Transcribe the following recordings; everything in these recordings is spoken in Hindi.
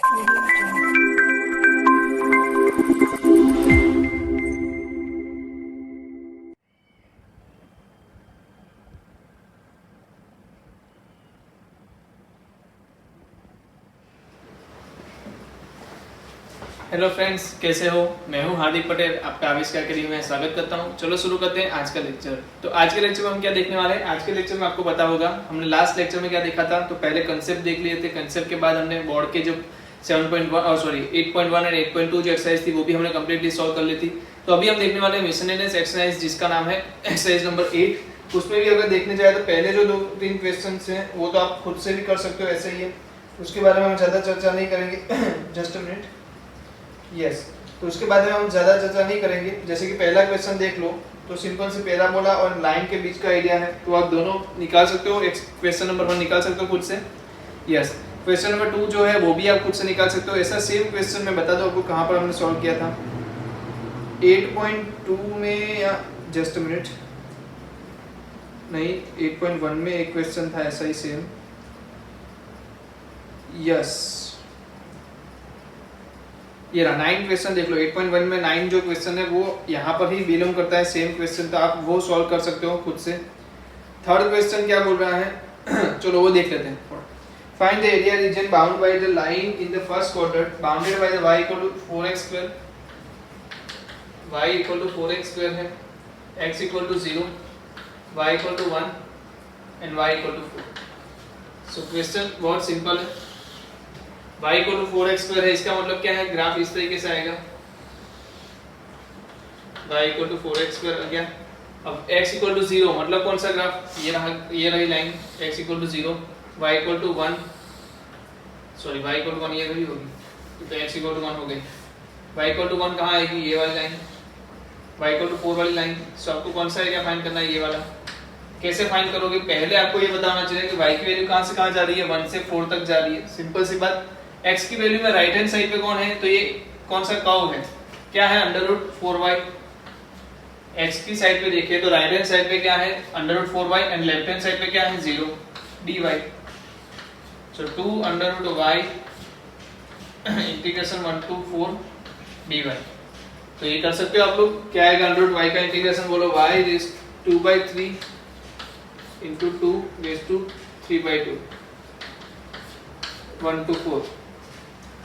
हेलो फ्रेंड्स, कैसे हो? मैं हूं हार्दिक पटेल, आपका आविष्कार करी में स्वागत करता हूं। चलो शुरू करते हैं आज का लेक्चर। तो आज के लेक्चर में हम क्या देखने वाले हैं? आज के लेक्चर में आपको पता होगा हमने लास्ट लेक्चर में क्या देखा था। तो पहले कंसेप्ट देख लिए थे। कंसेप्ट के बाद हमने बोर्ड के जो 8.1 और 8.2 जो एक्सरसाइज थी वो भी हमने कंप्लीटली सॉल्व कर ली थी। तो अभी हम देखने वाले हैं मिसलेनियस एक्सरसाइज, जिसका नाम है एक्सरसाइज नंबर 8। उसमें भी अगर देखने जाए तो पहले जो 2-3 क्वेश्चन हैं वो तो आप खुद से भी कर सकते हो, ऐसे ही है। उसके बारे में हम ज़्यादा चर्चा नहीं करेंगे। Just a minute. यस, तो उसके बारे में हम ज़्यादा चर्चा नहीं करेंगे। जैसे कि पहला क्वेश्चन देख लो, तो सिंपल से पैराबोला और लाइन के बीच का एरिया है, तो आप दोनों निकाल सकते हो। क्वेश्चन नंबर 1 निकाल सकते हो खुद से। यस, क्वेश्चन नंबर 2 जो है वो भी आप खुद से निकाल सकते हो। ऐसा सेम क्वेश्चन मैं बता दूं आपको कहाँ पर हमने सॉल्व किया था, 8.2 में, या जस्ट अ मिनट, नहीं 8.1 में एक क्वेश्चन था ऐसा ही सेम। यस, ये रहा 9 क्वेश्चन देख लो। 8.1 में 9 जो क्वेश्चन है वो यहाँ पर ही बिलोंग करता है, सेम क्वेश्चन, तो आप वो सॉल्व कर सकते हो खुद से। थर्ड क्वेश्चन क्या बोल रहा है चलो वो देख लेते हैं। Find the area region bound by the line in the first quadrant bounded by the y equal to 4x², y equal to 4x² है, x equal to 0, y equal to 1 and y equal to 4। So question बहुत सिंपल है। y इक्वल टू 4x² है, इसका मतलब क्या है? ग्राफ इस तरीके से आएगा, y इक्वल टू 4x² आ गया। अब x इक्वल टू 0 मतलब कौन सा ग्राफ? ये रही line, x equal to 0, y equal to 1, sorry y equal to 1 ये भी होगी, तो x इक्वल टू 1 हो गई। y इक्वल टू 1 कहाँ आएगी? ये वाली लाइन, y इक्वल टू 4 वाली लाइन। सो आपको कौन सा एरिया फाइंड करना है? ये वाला। कैसे फाइंड करोगे? पहले आपको ये बताना चाहिए कि y की वैल्यू कहाँ से कहाँ जा रही है, 1 से 4 तक जा रही है। सिंपल सी बात। x की वैल्यू में राइट हैंड साइड पे कौन है? तो ये कौन सा कर्व है? क्या है? √4y। x की साइड पे देखिए तो राइट हैंड साइड पे क्या है? √4y and left hand side पे क्या है? 0 dy। So 2√y integration 1 to 4 dy। तो ये कर सकते हो आप लोग। क्या आएगा? √y का इंटीग्रेशन बोलो, y rays 2/3 into 2 raised to 3/2 1 to 4।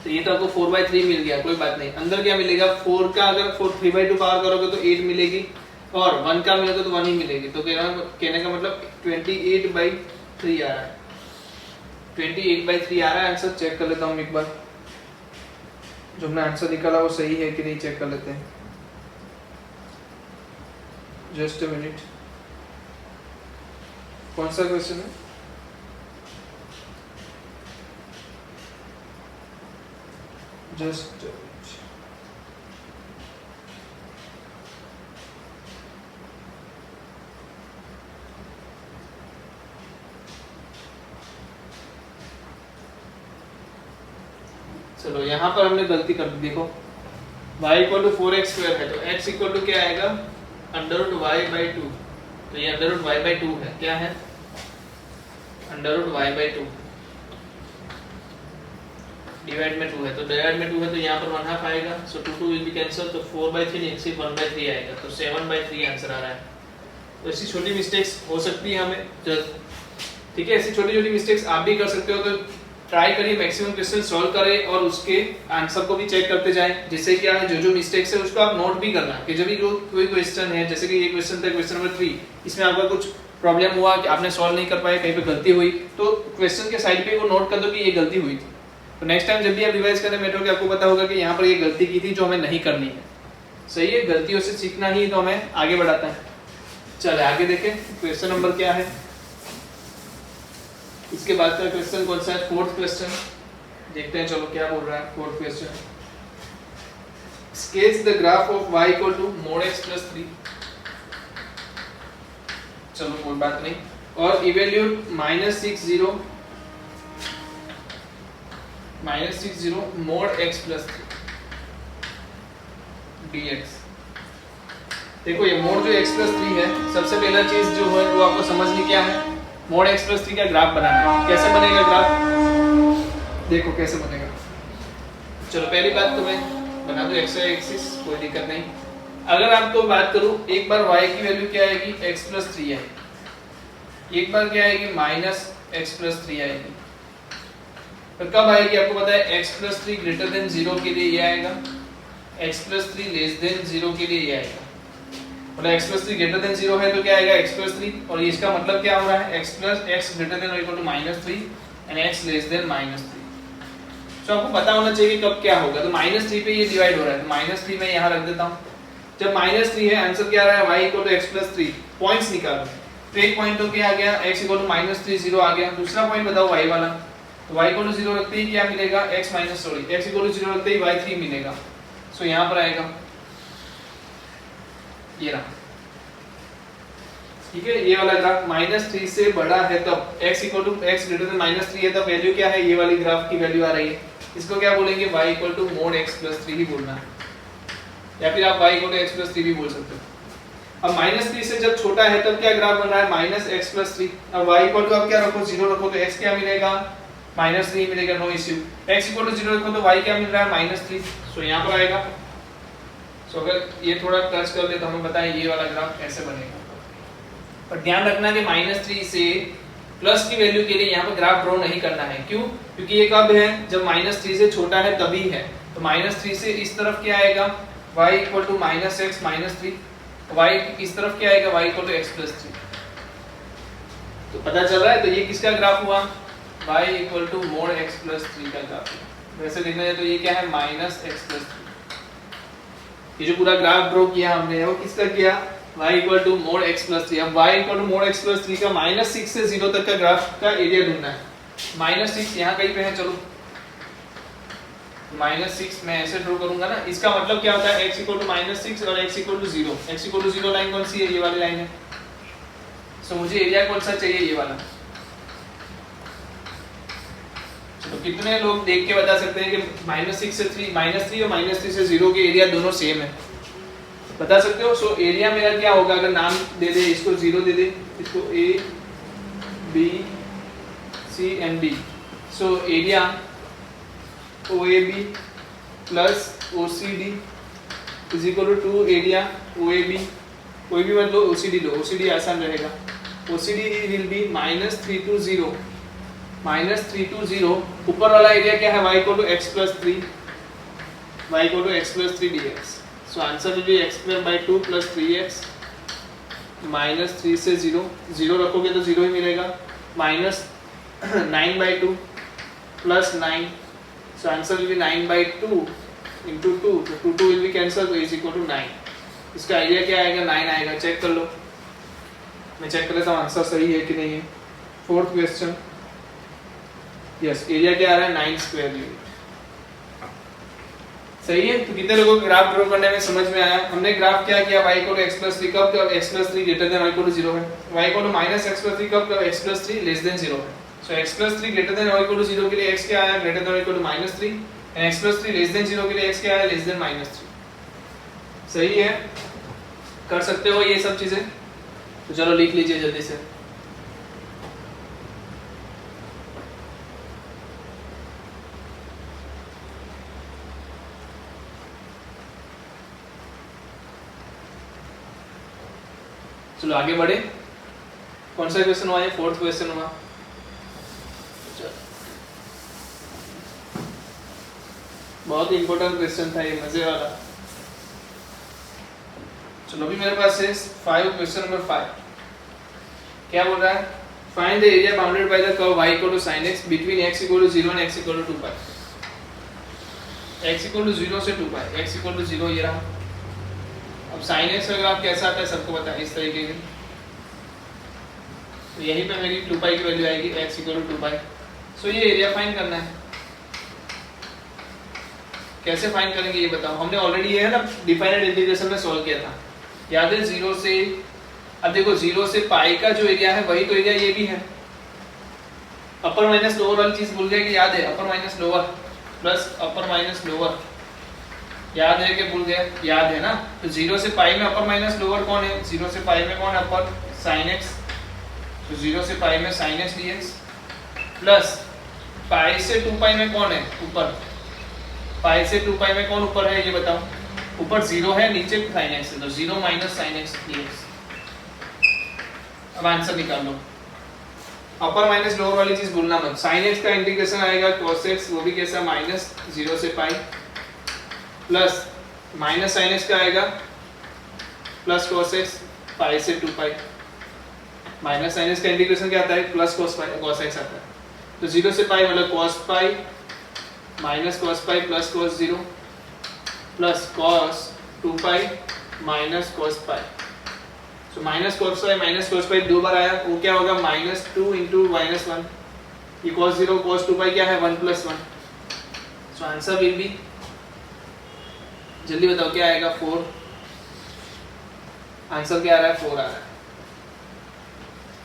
तो ये तो आपको 4/3 मिल गया, कोई बात नहीं। अंदर क्या मिलेगा? 4 का अगर 3/2 पावर करोगे तो 8 मिलेगी, और 1 का मिलेगा तो 1 ही मिलेगी। तो कहने का मतलब 28/3 आ रहा है। 28/3 आ रहा है आंसर। चेक कर लेता हूँ एक बार, जो हमने आंसर निकाला वो सही है कि नहीं, चेक कर लेते हैं। Just a minute. कौन सा क्वेश्चन है? जस्ट चलो यहाँ पर हमने गलती कर दी। देखो y इक्वल टू 4x² है, तो x इक्वल टू क्या आएगा? √y/2। तो ये √y/2 है। क्या है? √y/2 डिवाइड में 2 है, तो डिवाइड में 2 है तो यहाँ पर 1/2 आएगा। सो 2 विल बी कैंसिल, तो 4/3 नहीं सिर्फ 1/3 आएगा, तो 7/3 आंसर आ रहा है। तो ऐसी छोटी मिस्टेक्स हो सकती है हमें, ठीक है। ऐसी छोटी छोटी मिस्टेक्स आप भी कर सकते हो। तो ट्राई करिए मैक्सिमम क्वेश्चन सॉल्व करें और उसके आंसर को भी चेक करते जाएं। जिससे क्या है, जो मिस्टेक्स है उसको आप नोट भी करना कि जब भी कोई क्वेश्चन है, जैसे कि ये क्वेश्चन था क्वेश्चन नंबर 3, इसमें आपका कुछ प्रॉब्लम हुआ कि आपने सॉल्व नहीं कर पाए, कहीं पे गलती हुई, तो क्वेश्चन के साइड पे वो नोट कर दो कि ये गलती हुई थी। तो नेक्स्ट टाइम जब भी आप रिवाइज करने बैठोगे आपको पता होगा कि यहाँ पर ये गलती की थी जो हमें नहीं करनी है। सही है, गलतियों से सीखना ही तो हमें आगे बढ़ाता है। चले आगे देखें क्वेश्चन नंबर क्या है। इसके बाद का क्वेश्चन कौन सा है? 4th क्वेश्चन देखते हैं। चलो क्या बोल रहा है 4th question. Sketch the graph of y equal to mod x plus 3। चलो कोई बात नहीं। और evaluate -60 mod x plus 3 dx। देखो ये mod जो x plus 3 है, सबसे पहला चीज जो है वो आपको समझनी क्या है? mod x plus 3 का ग्राफ बनाना है। कैसे बनेगा ग्राफ? देखो कैसे बनेगा। चलो पहली बात तो मैं बना दूं एक्स एक्सिस, कोई दिक्कत नहीं। अगर आपको बात करूं, एक बार y की वैल्यू क्या आएगी, x + 3 आएगी, एक बार क्या आएगी माइनस x + 3 आएगी। तो कब आएगी आपको पता है, x + 3 > 0 के लिए ये आएगा, x + 3 < 0 के लिए ये आएगा। मतलब x + 3 > 0 है तो क्या आएगा x + 3, और इसका मतलब क्या हो रहा है, x > x > -3 and x < -3। तो आपको पता होना चाहिए कि कब क्या होगा। तो -3 पे ये डिवाइड हो रहा है, तो -3 मैं यहाँ रख देता हूँ। जब -3 है, आंसर क्या आ रहा है, y = x + 3। पॉइंट्स निकालो, तो एक पॉइंट तो क्या आ गया, x = -3 0 आ गया। दूसरा पॉइंट बताओ y वाला, तो y = 0 रखते ही क्या मिलेगा, x = 0 रखते ही y 3 मिलेगा। सो यहाँ पर आएगा ये रहा, ठीक है। ये वाला ग्राफ -3 से बड़ा है तब x = x > -3 है तब वैल्यू क्या है, ये वाली ग्राफ की वैल्यू आ रही है। इसको क्या बोलेंगे, y = mod x + 3 ही बोलना है, या फिर आप y = x + 3 भी बोल सकते हो। अब -3 से जब छोटा है तब क्या ग्राफ बन रहा है, -x + 3। अब y = आप क्या रखो, 0 रखो, तो x क्या मिलेगा, -3 मिलेगा, नो इश्यू। x = 0 रखो तो y क्या मिल रहा है, -3। सो यहाँ पर आएगा। सो अगर ये थोड़ा टच कर ले तो हमें बताएं ये वाला ग्राफ कैसे बनेगा। पर ध्यान रखना कि -3 से प्लस की वैल्यू के लिए यहाँ पर ग्राफ ड्रॉ नहीं करना है। क्यों, क्योंकि ये कब है, जब -3 से छोटा है तभी है। तो -3 से इस तरफ क्या आएगा, y = -x - 3, y इस तरफ क्या आएगा, y = x + 3। तो पता चल रहा है, तो ये किसका ग्राफ हुआ, y = mod x + 3 का ग्राफ। वैसे देखना है तो ये क्या है, -x + 3। ये जो पूरा ग्राफ ड्रॉ किया हमने वो किसका किया, y = mod x + 3। अब y = mod x + 3 का -6 से 0 तक का ग्राफ का एरिया ढूंढना है। -6 यहाँ कहीं पे है, चलो -6 मैं ऐसे ड्रॉ करूंगा ना। इसका मतलब क्या होता है, x = -6 और x = 0। x = 0 लाइन कौन सी है, ये वाली लाइन है। सो मुझे एरिया कौन सा चाहिए, ये वाला। तो कितने लोग देख के बता सकते हैं कि -6 से 3 -3 और -3 से 0 के एरिया दोनों सेम है, बता सकते हो। सो एरिया मेरा क्या होगा, अगर नाम दे दे, इसको 0 दे दे, इसको a b c and d। So area OAB plus OCD is equal to 2 area OAB, कोई भी मत लो, OCD लो, OCD आसान रहेगा। OCD will be -3 to 0, -3 to 0। ऊपर वाला एरिया क्या है, y = x + 3, y = x + 3 dx। So answer will be x² / 2 + 3x -3 से 0, 0 रखोगे तो 0 ही मिलेगा, -9/2 + 9। So answer will be 9/2 into 2, तो 2 will be cancelled, तो is equal to 9। इसका आइडिया क्या आएगा, 9 आएगा। चेक कर लो, मैं चेक कर लेता हूँ आंसर सही है कि नहीं है। 4th क्वेश्चन, यस, एरिया क्या आ रहा है, 9² यूनिट, सही है। तो कितने लोगों को ग्राफ ड्रॉ करने में समझ में आया। हमने ग्राफ क्या किया, y = x + 3 कब, जब x + 3 > y = 0 है, y = -x + 3 कब, जब x + 3 < 0 है। So x + 3 > y = 0 के लिए x क्या आया, > y = -3, and x + 3 < 0 के लिए x क्या आया, < -3। सही है, कर सकते हो ये सब चीजें। तो चलो लिख लीजिए जल्दी से। चलो आगे बढ़े। कौन सा क्वेश्चन हुआ, ये 4th क्वेश्चन हुआ। बहुत इंपॉर्टेंट क्वेश्चन था ये, मजे वाला। चलो अभी मेरे पास है 5 क्वेश्चन नंबर 5। क्या बोल रहा है, find the area bounded by the curve y = sin x between x = 0 and x = 2π। x = 0 से 2π, x = 0 ये रहा। अब sin x का ग्राफ कैसा आता है सबको पता है, इस तरीके के। तो यहीं पे मेरी 2π की वैल्यू आएगी, x = 2π। सो ये एरिया फाइंड करना है। कैसे फाइंड करेंगे ये बताओ। हमने ऑलरेडी ये है ना डिफाइनेड इंटीग्रेशन में सॉल्व किया था, याद है। 0 से, अब देखो 0 से पाई का जो एरिया है वही तो एरिया ये भी है। अपर माइनस लोअर वाली चीज भूल गए कि याद है, अपर माइनस लोअर प्लस अपर माइनस लोअर, याद है कि भूल गए, याद है ना। तो 0 से पाई में अपर माइनस लोअर कौन है, 0 से पाई में कौन है, अपर, sin x। तो 0 से पाई में sin x dx plus pi से 2π में कौन है, ऊपर, पाई से 2 पाई में कौन ऊपर है ये बताओ? ऊपर 0 है, नीचे sin x है, तो 0 माइनस sin x dx। अब आंसर निकाल लो। अपर माइनस लोअर वाली चीज भूलना मत। sin x का इंटीग्रेशन आएगा cos x, वो भी कैसा माइनस 0 से पाई, प्लस माइनस sin x का आएगा प्लस cos x पाई से 2 पाई। माइनस sin x का इंटीग्रेशन क्या आता है? प्लस cos x आता है। तो 0 से पाई मतलब cos pi minus cos pi plus cos 0 plus cos 2 pi minus cos पाई। तो माइनस cos पाई 2 बार आया, वो क्या होगा? Minus 2 into minus 1। ये cos 0 cos 2 पाई क्या है? 1 plus 1। So answer will be, जल्दी बताओ क्या आएगा? 4। आंसर क्या आ रहा है? 4 आ रहा है।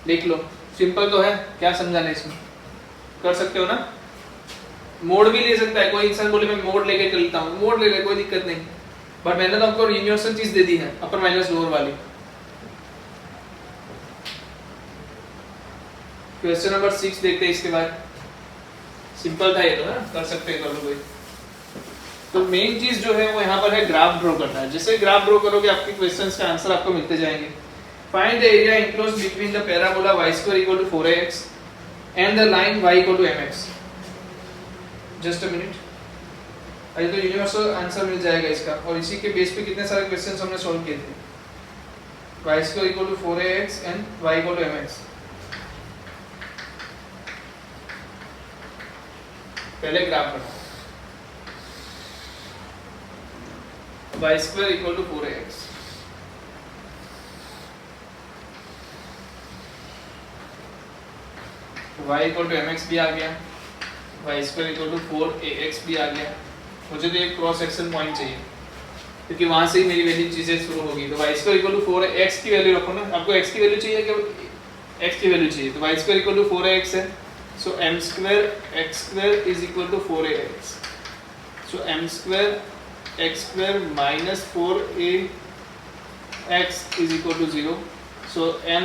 देख लो, सिंपल तो है, क्या समझाना इसमें? कर सकते हो ना? मोड भी ले सकता है कोई इंसान, बोले मैं मोड लेके चलता हूँ, मोड ले ले, कोई दिक्कत नहीं। बट मैंने तो आपको यूनिवर्सल चीज दे दी है, अपर माइनस लोअर वाली। क्वेश्चन नंबर 6 देखते हैं इसके बाद। सिंपल था ये तो, है कर सकते हैं, कर लो कोई। तो मेन चीज जो है वो यहाँ पर है ग्राफ ड्रॉ करना है। जैसे ग्राफ ड्रॉ करोगे आपके क्वेश्चंस का आंसर आपको मिलते जाएंगे। Find the area enclosed between the parabola y² = 4ax and the line y = mx। Just a minute, अरे तो यूनिवर्सल आंसर मिल जाएगा इसका। और इसी के बेस पे कितने सारे क्वेश्चंस हमने सॉल्व किए थे। y² = 4ax and y = mx। पहले ग्राफ बनाओ। y² = 4ax, y = mx भी आ गया, y² = 4ax भी आ गया। मुझे तो एक क्रॉस सेक्शन पॉइंट चाहिए, क्योंकि वहां से ही मेरी वैल्यू चीजें शुरू होगी। तो y² = 4x की वैल्यू रखो ना। आपको x की वैल्यू चाहिए कि x की वैल्यू चाहिए? तो y² = 4ax है, सो m² x² = 4ax। सो m² x² minus 4ax = 0। सो m²,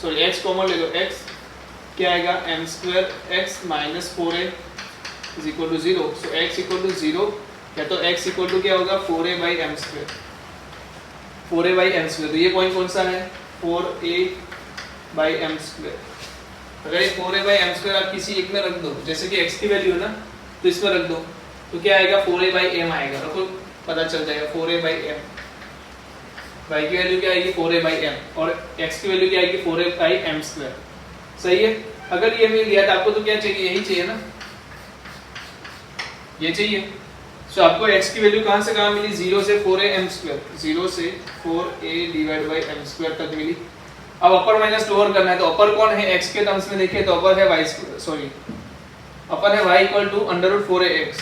सॉरी x कॉमन ले लो, x क्या आएगा? m² x minus 4a = 0। So x = 0, या तो x = क्या होगा? 4a/m²। 4a/m², तो ये पॉइंट कौन सा है? 4a/m²। अगर ये 4a/m² आप किसी एक में रख दो, जैसे कि x की वैल्यू है ना, तो इसमें रख दो, तो क्या आएगा? 4a/m आएगा। रखो, पता चल जाएगा 4a/m। y की वैल्यू क्या आएगी? 4a/m, और x की वैल्यू क्या आएगी? 4a/m²। सही है। अगर ये मिल गया तो आपको तो क्या चाहिए? यही चाहिए ना, ये चाहिए। सो आपको x की वैल्यू कहां से कहां मिली? 0 से 4a/m², 0 से 4a/m² तक मिली। अब अपर माइनस लोअर करना है, तो अपर कौन है? x के टर्म्स में देखिए तो अपर है y², सॉरी अपर है y = √4ax,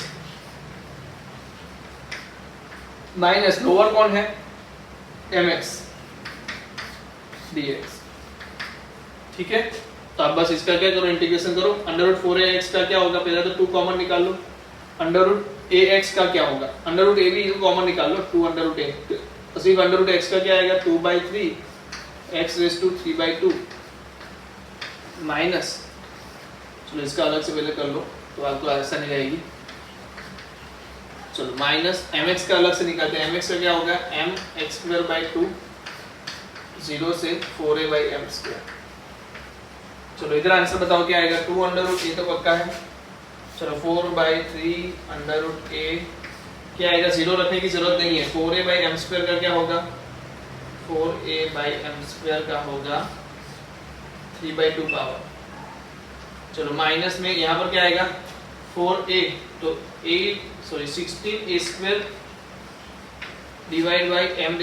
माइनस लोअर कौन है? mx dx। ठीक है, तो आप बस इसका क्या करो? इंटीग्रेशन करो। √4ax का क्या होगा? पहले तो 2 कॉमन निकाल लो। √ax का क्या होगा? √a भी कॉमन निकाल लो, 2√a। तो सिर्फ √x का क्या आएगा? 2/3 x⁵3/2 माइनस, चलो इसका अलग से पहले कर लो तो आपको ऐसा नहीं आएगी। चलो माइनस mx का अलग से निकालते हैं। mx का क्या होगा? mx²/2, 0 से 4a/m²। चलो इधर आंसर बताओ क्या आएगा? 2√a तो पक्का है। चलो 4/3 √a क्या आएगा? 0 रखने की जरूरत नहीं है। 4a/m² का क्या होगा? 4a/m² का होगा 3/2 पावर। चलो माइनस में यहाँ पर क्या आएगा? 4a, तो 16a² divide by m⁴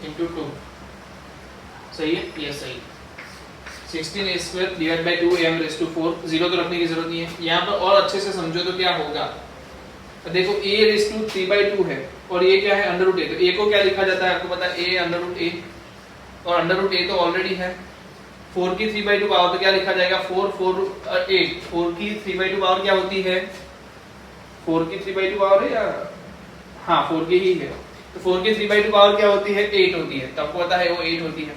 into 2। सही है? ये सही। 16a² डिवाइड बाई 2m⁴, 0 तो रखने की जरूरत नहीं है। यहाँ पर और अच्छे से समझो तो क्या होगा? देखो a⁵3/2 है और ये क्या है? √a। तो a को क्या लिखा जाता है? आपको पता है a √a, और √a तो ऑलरेडी है। 4 की 3/2 पावर तो क्या लिखा जाएगा? 4 8। 4 की 3/2 पावर क्या होती है? 4 की 3/2 पावर है या हाँ 4 की ही है। तो 4 की 3/2 पावर क्या होती है? 8 होती है। तो आपको पता है वो 8 होती है।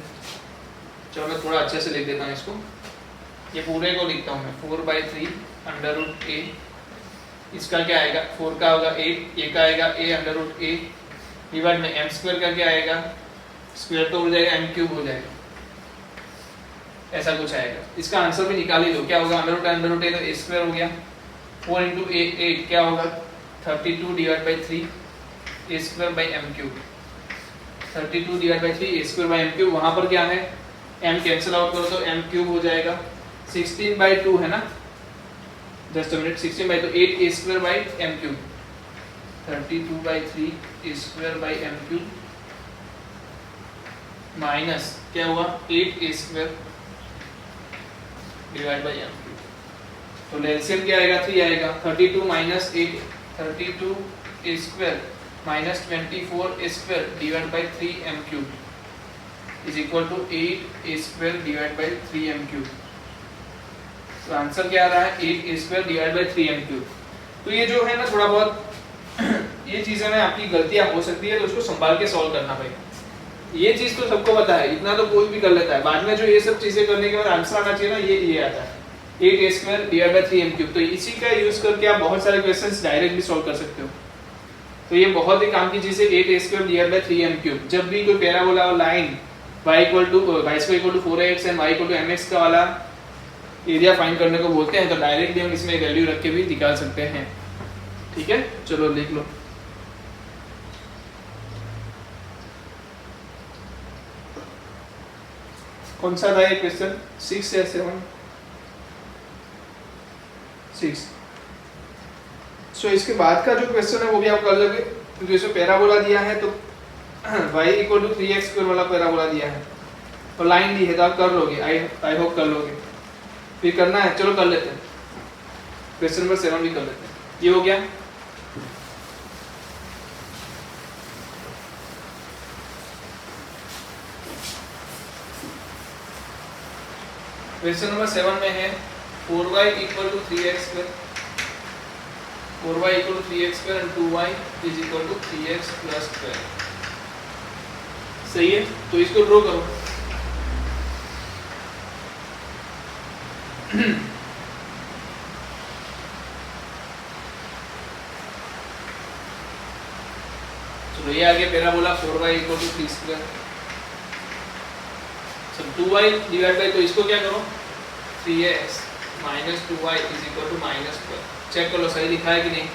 चलो मैं थोड़ा अच्छे से लिख देता हूँ इसको। ये पूरे को लिखता हूँ मैं, 4/3 √a इसका क्या आएगा 4 का होगा 8, ए का आएगा a under root a divide में m स्क्वायर का क्या आएगा, स्क्वायर तो हो जाएगा m क्यूब हो जाएगा, ऐसा कुछ आएगा। इसका आंसर भी निकाल ही लो, क्या होगा अंडर रूट a तो a स्क्वायर हो गया, 4 इंटू a 8 क्या होगा 32 divide by 3 a square by m cube, 32 divide by 3 a square by m cube. वहां पर क्या है m कैंसिल आउट करो तो m क्यूब हो जाएगा, 16 बाई 2 है ना, just a minute, 16 by 2 8 a square by m cube, 32 by 3 a square by m cube minus क्या हुआ 8 a square divide by m cube. तो एलसीएम क्या आएगा 3 आएगा, 32 minus 8 32 a square minus 24 a square divide by 3 m cube is equal to 8 a square divide by 3 m cube. तो आंसर क्या आ रहा है 8 a square divide by 3 m cube. तो ये जो है ना थोड़ा बहुत ये चीजें ना आपकी गलतियां हो सकती है, तो उसको संभाल के सॉल्व करना पड़ेगा। ये चीज तो सबको पता है, इतना तो कोई भी कर लेता है, बाद में जो ये सब चीजें करने के बाद आंसर आना चाहिए ना, ये आता है 8 a square divide by 3 m cube. तो इसी का यूज करके आप बहुत सारे क्वेश्चंस डायरेक्ट भी सॉल्व कर सकते हो। तो ये बहुत ही काम की चीज है 8 a square divide by 3 m cube. जब भी कोई पैराबोला और line y square equal to 4x and y equal to mx का वाला एरिया फाइंड करने को बोलते हैं, तो डायरेक्टली हम इसमें वैल्यू रख के भी निकाल सकते हैं। ठीक है, चलो लिख लो। कौन सा था ये क्वेश्चन 6 या 7? 6। सो इसके बाद का जो क्वेश्चन है वो भी आप कर लोगे, क्योंकि इसमें पैराबोला दिया है तो y equal to 3x square वाला पैराबोला दिया है और लाइन दी है, तो आप कर लोगे, आई होप कर लोगे। फिर करना है, चलो कर लेते हैं, क्वेश्चन नंबर 7 भी कर लेते हैं। ये हो गया। क्वेश्चन नंबर 7 में है 4y equal to 3x square, 4y equal to 3x square and 2y is equal to 3x plus 12। सही है, तो इसको ड्रॉ करो। चलो ये आ गया parabola 4y equal to 3 square, 2y divide by, तो इसको क्या करो 3x minus 2y is equal to minus 12। Check कर लो सही लिखा है कि नहीं,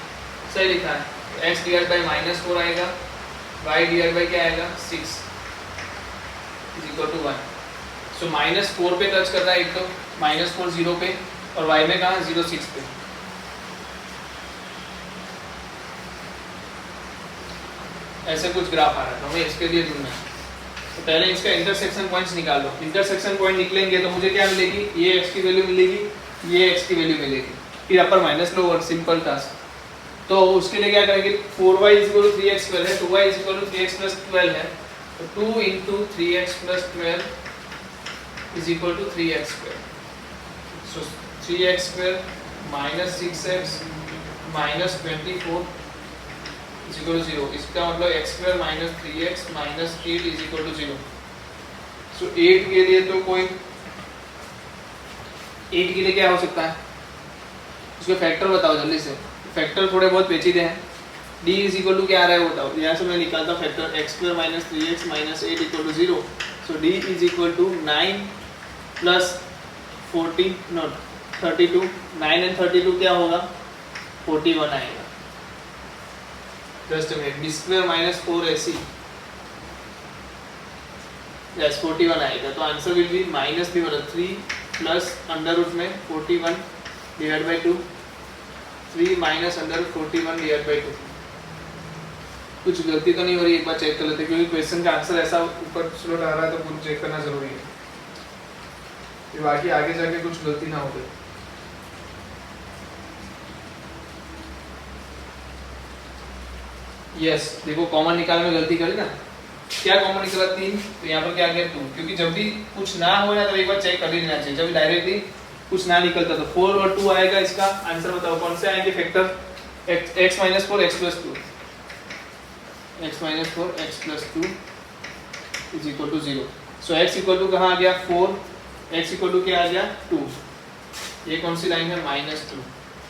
सही लिखा है। तो x डिवाइड बाई माइनस 4 आएगा, y डिवाइड बाई क्या आएगा 6 is equal to 1। So minus 4 पे टच कर रहा है, एक तो माइनस 4 0 पे और y में कहाँ 0 6 पे। ऐसे कुछ ग्राफ आ रहा है, तो हमें इसके लिए ढूंढना है। तो पहले इसका इंटरसेक्शन पॉइंट्स निकाल लो। इंटरसेक्शन पॉइंट निकलेंगे तो मुझे क्या मिलेगी, ये x की वैल्यू मिलेगी, ये x की वैल्यू मिलेगी, फिर अपर माइनस लो और सिंपल टास्क। तो उसके लिए क्या करेंगे 4y is equal to 3x square है, 2y is equal to 3x plus 12 है, तो 2 into 3x plus 12 is equal to 3x square. So 3x square minus 6x minus 24 is equal to 0। इसका मतलब x square minus 3x minus 8 is equal to 0। So 8 के लिए तो कोई 8 के लिए क्या हो सकता है, उसके फैक्टर बताओ जल्दी से। फैक्टर थोड़े बहुत पेचीदे हैं। d इज इक्वल टू क्या आ रहा है बताओ, यहाँ से मैं निकालता factor x square minus 3x minus 8 equal to 0। So d is equal to 9 plus 14 not 32, 9 and 32 क्या होगा 41 आएगा। Just a minute, b square minus 4ac yes 41 आएगा। तो आंसर विल बी माइनस भी मतलब 3 प्लस अंडर रूट में 41 divide by 2, 3 minus under root 41 divide by 2। कुछ गलती तो नहीं हो रही, एक बार चेक कर लेते, क्योंकि क्वेश्चन का आंसर ऐसा ऊपर स्लोट आ रहा है तो कुछ चेक करना जरूरी है, फिर बाकी आगे जाके कुछ गलती ना हो गई। यस देखो कॉमन निकालने में गलती करी ना, क्या कॉमन निकला 3, तो यहाँ पर क्या आ गया 2, क्योंकि जब भी कुछ ना हो ना तो एक बार चेक कर ही लेना चाहिए। जब डायरेक्टली कुछ ना निकलता तो 4 और 2 आएगा। इसका आंसर बताओ कौन से आएंगे factor, x minus 4 x plus 2, x minus 4 x plus 2 is equal to 0। So x equal to कहाँ आ गया 4, x इक्वल टू क्या आ गया 2, ये कौन सी लाइन है -2।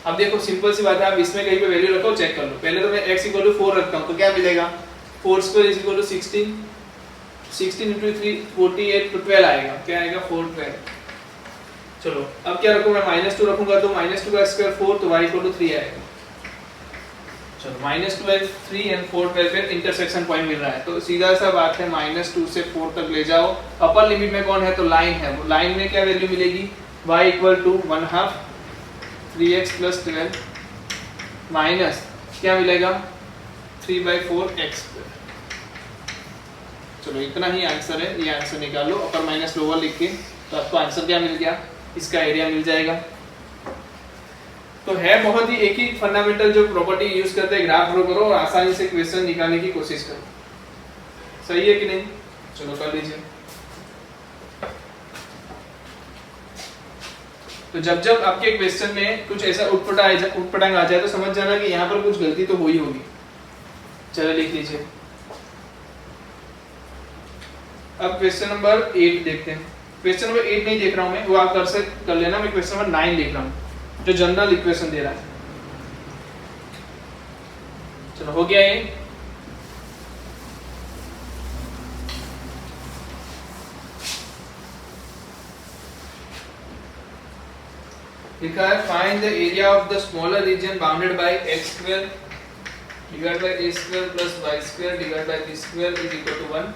अब देखो सिंपल सी बात है, आप इसमें कहीं पे वैल्यू रखो, चेक कर लो। पहले तो मैं x इक्वल टू 4 रखता हूँ, तो क्या मिलेगा 4 square is equal to 16, 16 into 3 48, तो 12 आएगा। क्या आएगा 4 12। चलो अब क्या रखूँ मैं, -2 रखूंगा तो -2 का स्क्वायर 4, तो y इक्वल टू 3 आएगा। चलो -12 3 एंड 4 12 पे इंटरसेक्शन पॉइंट मिल रहा है, तो सीधा सा बात है -2 से 4 तक ले जाओ। अपर लिमिट में कौन है, तो लाइन है। वो लाइन में क्या वैल्यू मिलेगी, y equal to 1/2 3x plus 12 minus क्या मिलेगा 3/4 x स्क्वायर। चलो इतना ही आंसर है, ये आंसर निकालो अपर माइनस लोअर लिख के, तो आपको आंसर क्या मिल गया, इसका एरिया मिल जाएगा। तो है बहुत ही एक ही फंडामेंटल जो प्रॉपर्टी यूज करते हैं, ग्राफ ड्रॉ करो और आसानी से क्वेश्चन निकालने की कोशिश करो। सही है कि नहीं, चलो कर लीजिए। तो जब आपके क्वेश्चन में कुछ ऐसा उटपटांग आ जाए तो समझ जाना कि यहाँ पर कुछ गलती तो हुई होगी। चलो लिख लीजिए। अब क्वेश्चन नंबर 8 देखते हैं। क्वेश्चन नंबर 8 नहीं देख रहा हूं मैं, वो आप कर लेना। मैं क्वेश्चन नंबर 9 देख रहा हूं जो जनरल इक्वेशन दे रहा है। चलो हो गया ये। लिखा है find the area of the smaller region bounded by x square divide by a square plus y square divide by b square is equal to 1,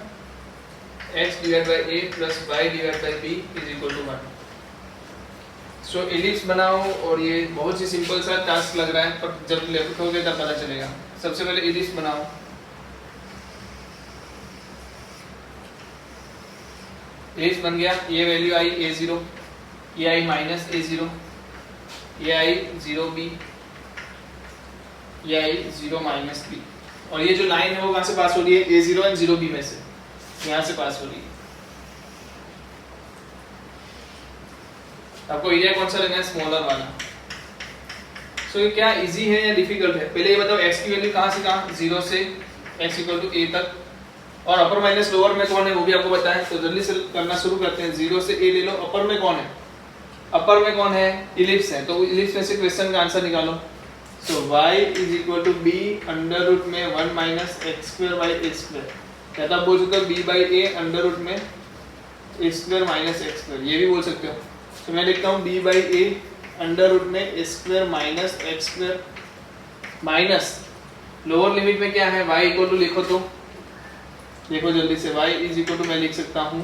x divide by a plus y divide by b is equal to 1। So ellipse बनाओ, और ये बहुत ही सिंपल सा टास्क लग रहा है, पर जब लिखोगे तब पता चलेगा। सबसे पहले एलिप्स बनाओ। एलिप्स बन गया, ये वैल्यू आई a0, ये आई माइनस a0, ये आई 0b, ये आई 0 माइनस b, और ये जो लाइन है वो कहाँ से पास हो रही है, a0 एंड 0b में से, यहाँ से पास हो रही है। आपको एरिया कौन सा लेना है, स्मॉलर वाला। सो ये क्या इजी है या डिफिकल्ट है, पहले ये बताओ x की वैल्यू कहाँ से कहाँ, 0 से x इक्वल टू a तक, और अपर माइनस लोअर में कौन है वो भी आपको पता है। तो जल्दी से करना शुरू करते हैं। 0 से a ले लो, अपर में कौन है, अपर में कौन है, इलिप्स है, तो इलिप्स में से क्वेश्चन का आंसर निकालो। So y is equal to b under root में 1 minus x square by A square, या तो आप बोल सकते हो b by A under root में ए स्क्वायर माइनस एक्स स्क्वायर, ये भी बोल सकते हो। तो मैं लिखता हूँ b by A under root में ए square minus x square, minus lower limit में क्या है, y इक्वल टू लिखो, तो देखो जल्दी से, y इज इक्वल टू मैं लिख सकता हूँ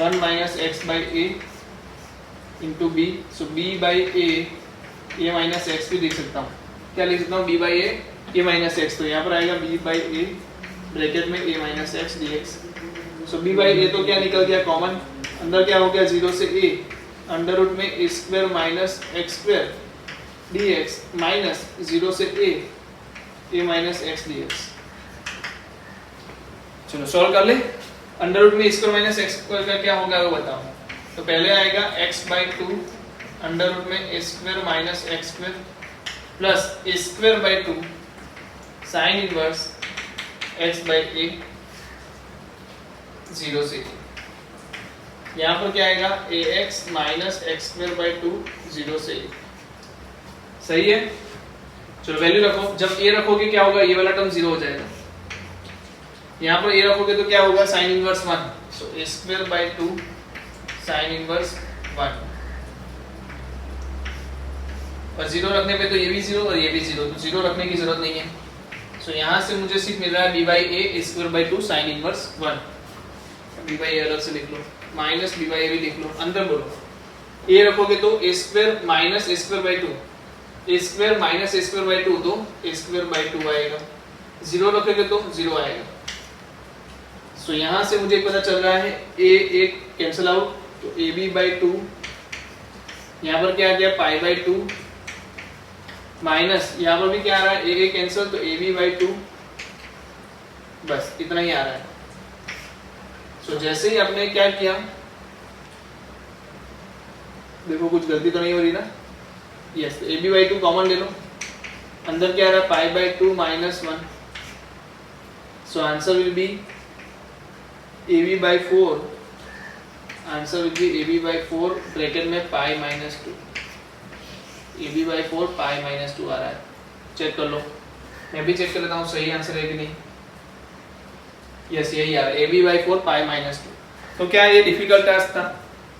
1 minus X by A into B. So b by A minus X भी लिख सकता हूँ। क्या लिख सकता हूँ, b by A minus X, तो यहाँ पर आएगा b बाई ए ब्रैकेट में a minus X D X. So b by A तो क्या निकल गया कॉमन, अंदर क्या हो गया 0 से a अंडर रूट में ए square minus x square D X minus 0 से a minus X D X. चलो सॉल्व कर ले। अंडर रूट में स्क्वायर माइनस एक्स स्क्वायर का क्या होगा वो बताओ। तो पहले आएगा x बाई 2 अंडर रूट में ए square minus x square plus A square by 2 sine inverse x by A 0 से a। यहाँ पर क्या आएगा ax minus x square by 2 0 से a। सही है। चलो वैल्यू रखो, जब a रखोगे क्या होगा, ये वाला टर्म 0 हो जाएगा। यहाँ पर a रखोगे तो क्या होगा, sign inverse 1, so a square by 2 sine inverse 1, और 0 रखने पे तो ये भी 0 और ये भी 0, तो 0 रखने की जरूरत नहीं है। सो यहाँ से मुझे सिर्फ मिल रहा है b by A square by 2 sine inverse 1। b by A अलग से लिख लो, माइनस b बाई ए भी लिख लो, अंदर बोलो a रखोगे तो a square minus a square by 2, a square minus a square by 2 तो a स्क्वायर बाई 2 आएगा। 0 रखोगे तो 0 आएगा। सो यहाँ से मुझे पता चल रहा है a कैंसिल आउट, तो ab बाई 2, यहाँ पर क्या आ गया पाई बाई 2 माइनस, यहाँ पर भी क्या आ रहा है a कैंसिल, तो ab बाई 2, बस इतना ही आ रहा है। सो जैसे ही आपने क्या किया, देखो कुछ गलती तो नहीं हो रही ना, यस, तो ab बाई 2 कॉमन ले लो, अंदर क्या आ रहा है pi by 2 minus 1, so answer will be ab by 4, answer will be ab by 4 bracket में पाई माइनस 2। AB/4 पाई माइनस 2 आ रहा है। चेक कर लो, मैं भी चेक कर लेता हूँ सही आंसर है कि नहीं। यस यही आ रहा है, AB/4 पाई माइनस 2। तो क्या ये डिफिकल्ट टास्क था?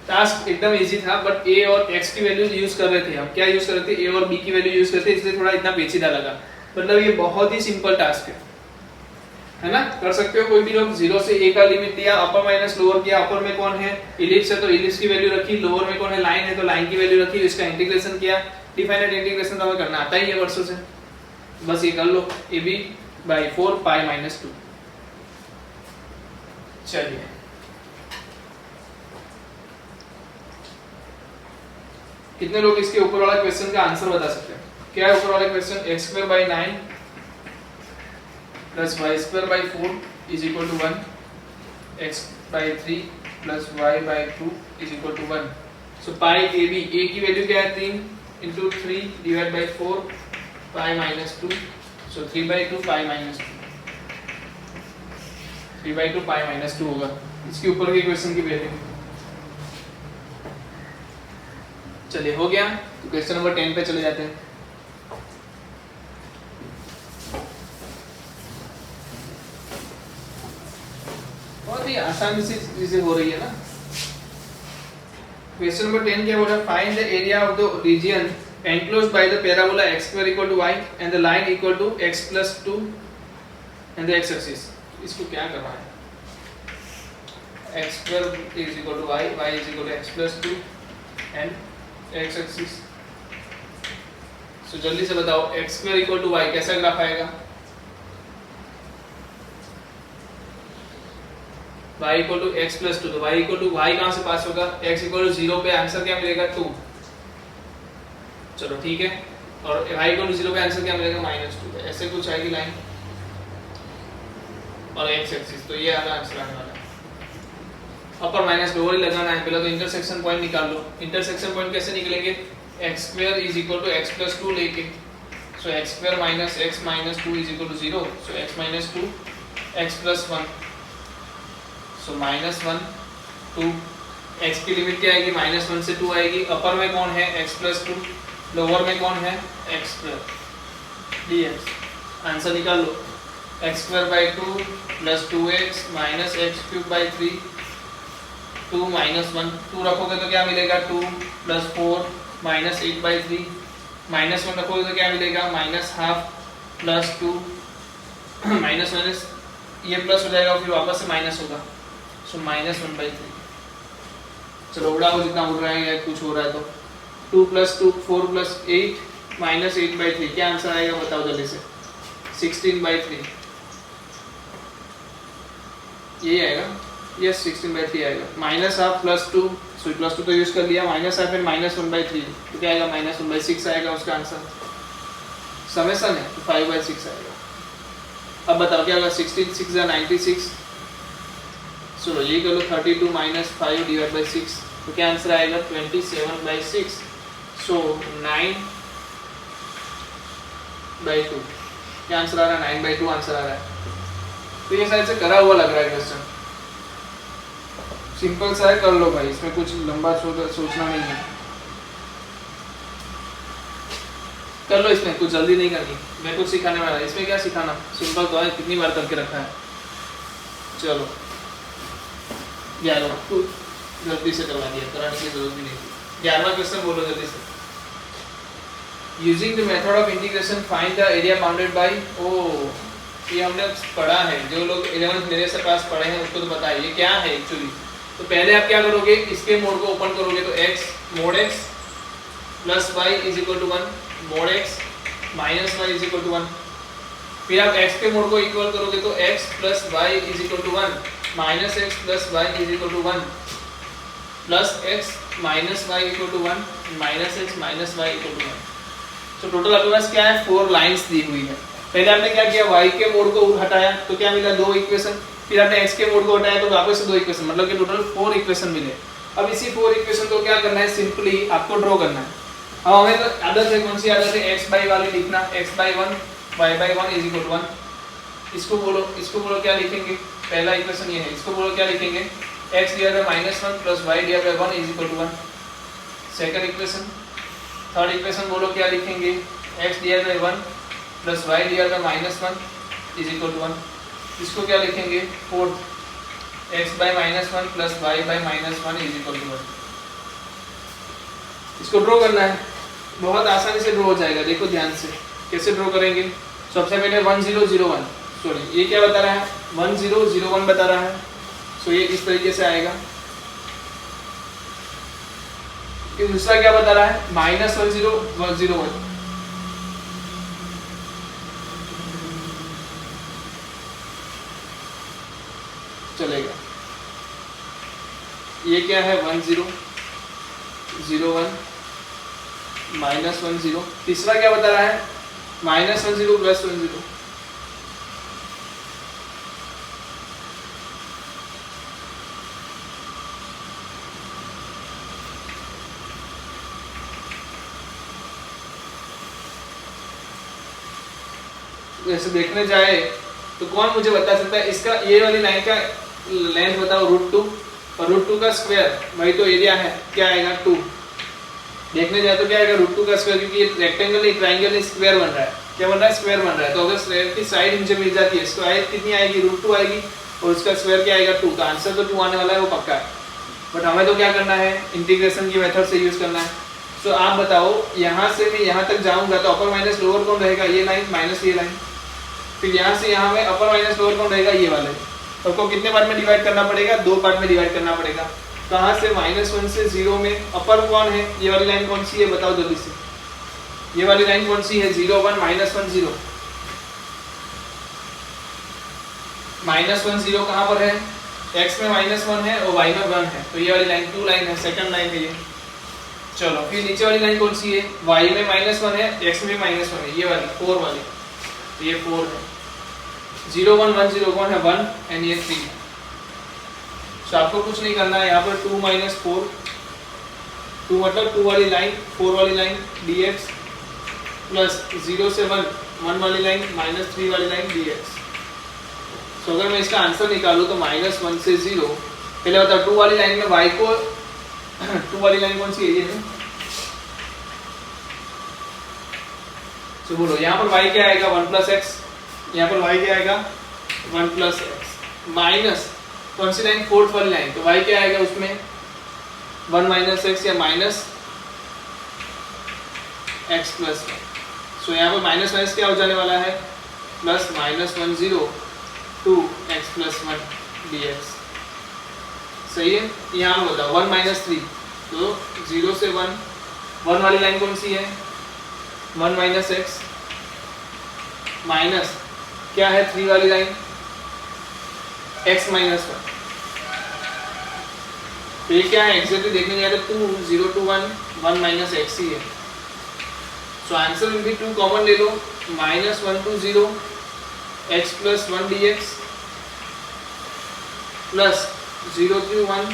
टास्क एकदम इजी था, बट a और x की वैल्यू यूज कर रहे थे हम। क्या यूज कर रहे थे? a और b की वैल्यू यूज करते, इसलिए थोड़ा इतना पेचीदा लगा। मतलब ये बहुत ही सिंपल टास्क है ना? कर सकते हो कोई भी लोग। 0 से a का लिमिट दिया, अपर माइनस लोअर किया। अपर में कौन है? इलिप्स है तो इलिप्स की वैल्यू रखी, लोअर में कौन है? लाइन है तो लाइन की वैल्यू रखी, इसका इंटीग्रेशन किया। डिफाइनाइट इंटीग्रेशन तो हमें करना आता ही है वर्षों से, बस ये कर लो। AB/4 पाई माइनस 2। चलिए कितने लोग इसके ऊपर वाला क्वेश्चन का आंसर बता सकते हैं? क्या है ऊपर वाला क्वेश्चन? x²/9 प्लस y²/4 is equal to 1, x/3 प्लस y/2 is equal to 1। So pi AB, a की वैल्यू क्या है? 3 इंटू 3 divide by 4 pi minus 2। So 3/2 pi minus 2, 3/2 pi minus 2 होगा इसके ऊपर के क्वेश्चन की वैल्यू। चलिए हो गया, तो क्वेश्चन नंबर 10 पे चले जाते हैं। बहुत ही आसानी से चीजें हो रही है ना। क्वेश्चन नंबर 10 क्या बोल रहा है? Find the area of the region enclosed by the parabola x² equal to y and the line equal to x plus 2 and the x axis। इसको क्या करना है? x² is equal to y, y is equal to x plus 2 and x axis। सो जल्दी से बताओ, x² equal to y कैसा ग्राफ आएगा? y equal to x plus 2, तो y equal to y कहाँ से पास होगा? x equal to 0 पे आंसर क्या मिलेगा? 2। चलो ठीक है, और y equal to 0 पे आंसर क्या मिलेगा? -2। ऐसे कुछ आएगी लाइन और x एक्सिस, तो ये आंसर आने वाला है। अपर माइनस लोअर ही लगाना है। पहले तो इंटरसेक्शन पॉइंट निकाल लो। इंटरसेक्शन पॉइंट कैसे निकलेंगे? x² is equal to x plus 2 लेके, सो x² minus x minus 2 is equal to 0, so x minus 2 x plus 1, so -1 2। x की लिमिट क्या आएगी? -1 से 2 आएगी। अपर में कौन है? x plus 2, लोअर में कौन है? x² dx। आंसर निकाल लो, x²/2 plus 2x minus x³/3 2 -1 2 रखोगे तो क्या मिलेगा? 2 प्लस 4 माइनस 8/3 -1 रखोगे तो क्या मिलेगा? -½ प्लस 2 माइनस ये प्लस हो जाएगा, फिर वापस से माइनस होगा, सो -1/3। चलो उड़ाओ जितना उड़ रहा है या कुछ हो रहा है तो 2 प्लस 2 4 प्लस 8 माइनस 8/3। क्या आंसर आएगा बताओ जल्दी से? 16/3 यही आएगा। यस 16/3 आएगा। -½ प्लस 2, सो प्लस 2 तो यूज कर लिया, -½ फिर -1/3 तो क्या आएगा? -1/6 आएगा उसका आंसर। समेसन है तो 5/6 आएगा। अब बताओ क्या होगा? 16 6 या 96, चलो ये कर लो 32 माइनस 5 डिवाइड बाई 6, तो क्या आंसर आएगा? 27/6, सो 9/2। क्या आंसर आ रहा है? 9/2 आंसर आ रहा है। तो ये शायद से करा हुआ लग रहा है क्वेश्चन, सिंपल सा है, कर लो भाई, इसमें कुछ लंबा सोचना नहीं है, कर लो। इसमें कुछ जल्दी नहीं करनी, मैं कुछ सिखाने वाला, इसमें क्या सिखाना, सिंपल तो है, कितनी बार करके रखा है। चलो 11 तो जल्दी से करवा दिया, कराने की जरूरत भी नहीं थी। 11वां क्वेश्चन बोलो जल्दी से। Using the method of integration find the area bounded by, ओ ये हमने पढ़ा है, जो लोग 11th मेरे से पास पढ़े हैं उसको तो पता है ये क्या है एक्चुअली। तो पहले आप क्या करोगे, इसके मोड को ओपन करोगे तो x mod x plus y is equal to 1 mod x minus y is equal to 1। फिर आप x के मोड को इक्वल करोगे तो x plus y is equal to 1 minus x plus y is equal to 1 plus x minus y equal to 1 minus x minus y equal to 1। तो टोटल आपके पास क्या है? 4 लाइंस दी हुई है। पहले आपने क्या किया, y के मोड को हटाया तो क्या मिला? 2 इक्वेशन। फिर आपने x के मोड को हटाया तो वापस से 2 इक्वेशन, मतलब कि टोटल 4 इक्वेशन मिले। अब इसी 4 इक्वेशन को क्या करना है, सिंपली आपको ड्रॉ करना है। अब हमें तो आदत है, कौन सी आदत है? x बाई वाली लिखना, x by 1 y by 1 is equal to 1। इसको बोलो क्या लिखेंगे? पहला इक्वेशन ये है, इसको बोलो क्या लिखेंगे? x divide by -1 plus y divide by 1 is equal to 1। Second equation third equation बोलो क्या लिखेंगे, x divide by 1 plus y divide by minus 1 is equal to 1। इसको क्या लिखेंगे, fourth x by minus 1 plus y by minus 1 is equal to 1। इसको ड्रॉ करना है, बहुत आसानी से ड्रॉ हो जाएगा। देखो ध्यान से कैसे ड्रॉ करेंगे। सबसे पहले 1 0 0 1, सॉरी ये क्या बता रहा है, 1 0 0 1 बता रहा है। सो ये इस तरीके से आएगा। फिर दूसरा क्या बता रहा है, माइनस 1 0 1 0 1, चलेगा। ये क्या है, 1 0 0 1 माइनस 1 0। तीसरा क्या बता रहा है, माइनस 1 0 प्लस 1 0। जैसे देखने जाए तो कौन मुझे बता सकता है इसका, ये वाली लाइन का लेंथ बताओ, √2 और √2 का स्क्वायर, वही तो एरिया है, क्या आएगा 2। देखने जाए तो क्या आएगा √2 का स्क्वायर, क्योंकि ये रेक्टेंगल नहीं ट्रायंगल नहीं स्क्वायर बन रहा है। क्या बन रहा है, स्क्वायर बन रहा है। तो अगर स्क्वायर की साइड मुझे मिल जाती है, स्क्वायर कितनी आएगी, √2 आएगी, और उसका स्क्वायर क्या आएगा 2। तो आंसर तो 2 आने वाला है, वो पक्का है। बट हमें तो क्या करना है, इंटीग्रेशन की मेथड से यूज करना है। तो आप बताओ, यहाँ से मैं यहाँ तक जाऊंगा तो अपर माइनस लोअर कौन रहेगा, ये लाइन माइनस ये लाइन। फिर यहाँ से यहाँ में अपर माइनस लोअर कौन रहेगा, ये वाले। सबको कितने पार्ट में डिवाइड करना पड़ेगा, 2 पार्ट में डिवाइड करना पड़ेगा। कहाँ से, -1 से 0 में अपर कौन है, ये वाली लाइन कौन सी है बताओ जल्दी से। ये वाली लाइन कौन सी है, 0 1 -1 0। -1 0 कहाँ पर है, x में -1 है और y में 1 है, तो ये वाली लाइन 2 लाइन है, सेकंड लाइन है ये। चलो फिर नीचे वाली लाइन कौन सी है, y में -1 है, x में -1 है, ये वाली 4 वाली, तो ये 4 है। 0 1 1 0 कौन है, 1 एंड ये 3। तो आपको कुछ नहीं करना है, यहाँ पर 2 - 4, 2 मतलब 2 वाली लाइन 4 वाली लाइन dx प्लस 0 से 1 1 वाली लाइन -3 वाली लाइन dx। तो अगर मैं इसका आंसर निकालूं तो -1 से 0, पहले बताओ 2 वाली लाइन में y को 2 वाली लाइन कौन सी है, ये है। तो बोलो यहाँ पर y क्या आएगा, 1 + x, यहाँ पर y क्या आएगा 1 + x, माइनस कौन सी लाइन, 4th वाली लाइन, तो y क्या आएगा उसमें 1 - x या माइनस x + 1। सो यहाँ पर माइनस क्या हो जाने वाला है, प्लस -1 0 2 x + 1 dx। सही है। यहाँ पर बताओ 1 - 3, तो 0 से 1 1 वाली लाइन कौन सी है, 1 - x माइनस क्या है 3 वाली लाइन, x - 1। तो ये क्या है, एग्जैक्टली देखने जाए तो 2 0 2 1 1 - x ही है। So answer will be 2, common ले लो, -1 2 0 x + 1 dx plus 0 3 1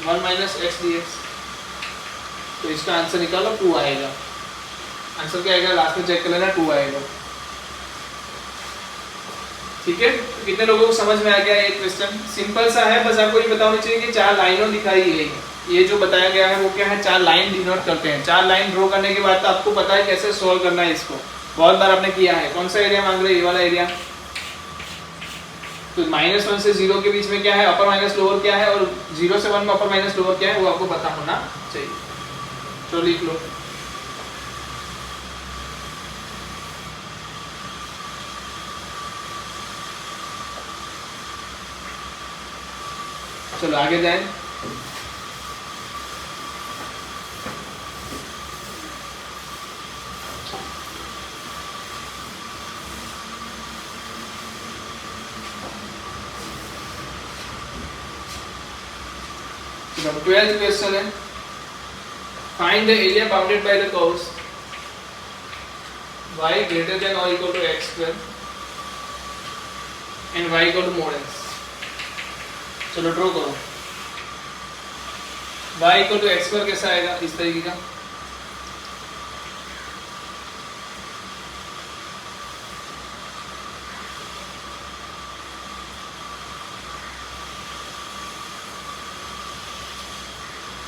1 - x dx। तो इसका आंसर निकालो, 2 आएगा। आंसर क्या आएगा, लास्ट में चेक कर लेना, 2 आएगा। ठीक है, तो कितने लोगों को समझ में आ गया ये क्वेश्चन, सिंपल सा है। बस आपको ये पता होना चाहिए कि 4 लाइनों दिखाई गई है। ये जो बताया गया है वो क्या है, 4 लाइन डिनोट करते हैं। 4 लाइन ड्रॉ करने के बाद तो आपको पता है कैसे सोल्व करना है इसको, बहुत बार आपने किया है। कौन सा एरिया मांग रहे हैं, ये वाला एरिया। तो -1 से 0 के बीच में क्या है, अपर माइनस लोअर क्या है, और 0 से 1 में अपर माइनस लोअर क्या है, वो आपको पता होना चाहिए। तो लिख लो। चलो आगे जाएं। अब 12th क्वेश्चन है, find the area bounded by the curves y greater than or equal to x² and y equal to mod x। चलो ड्रॉ करो। y इक्वल टू x² कैसा आएगा, इस तरीके का।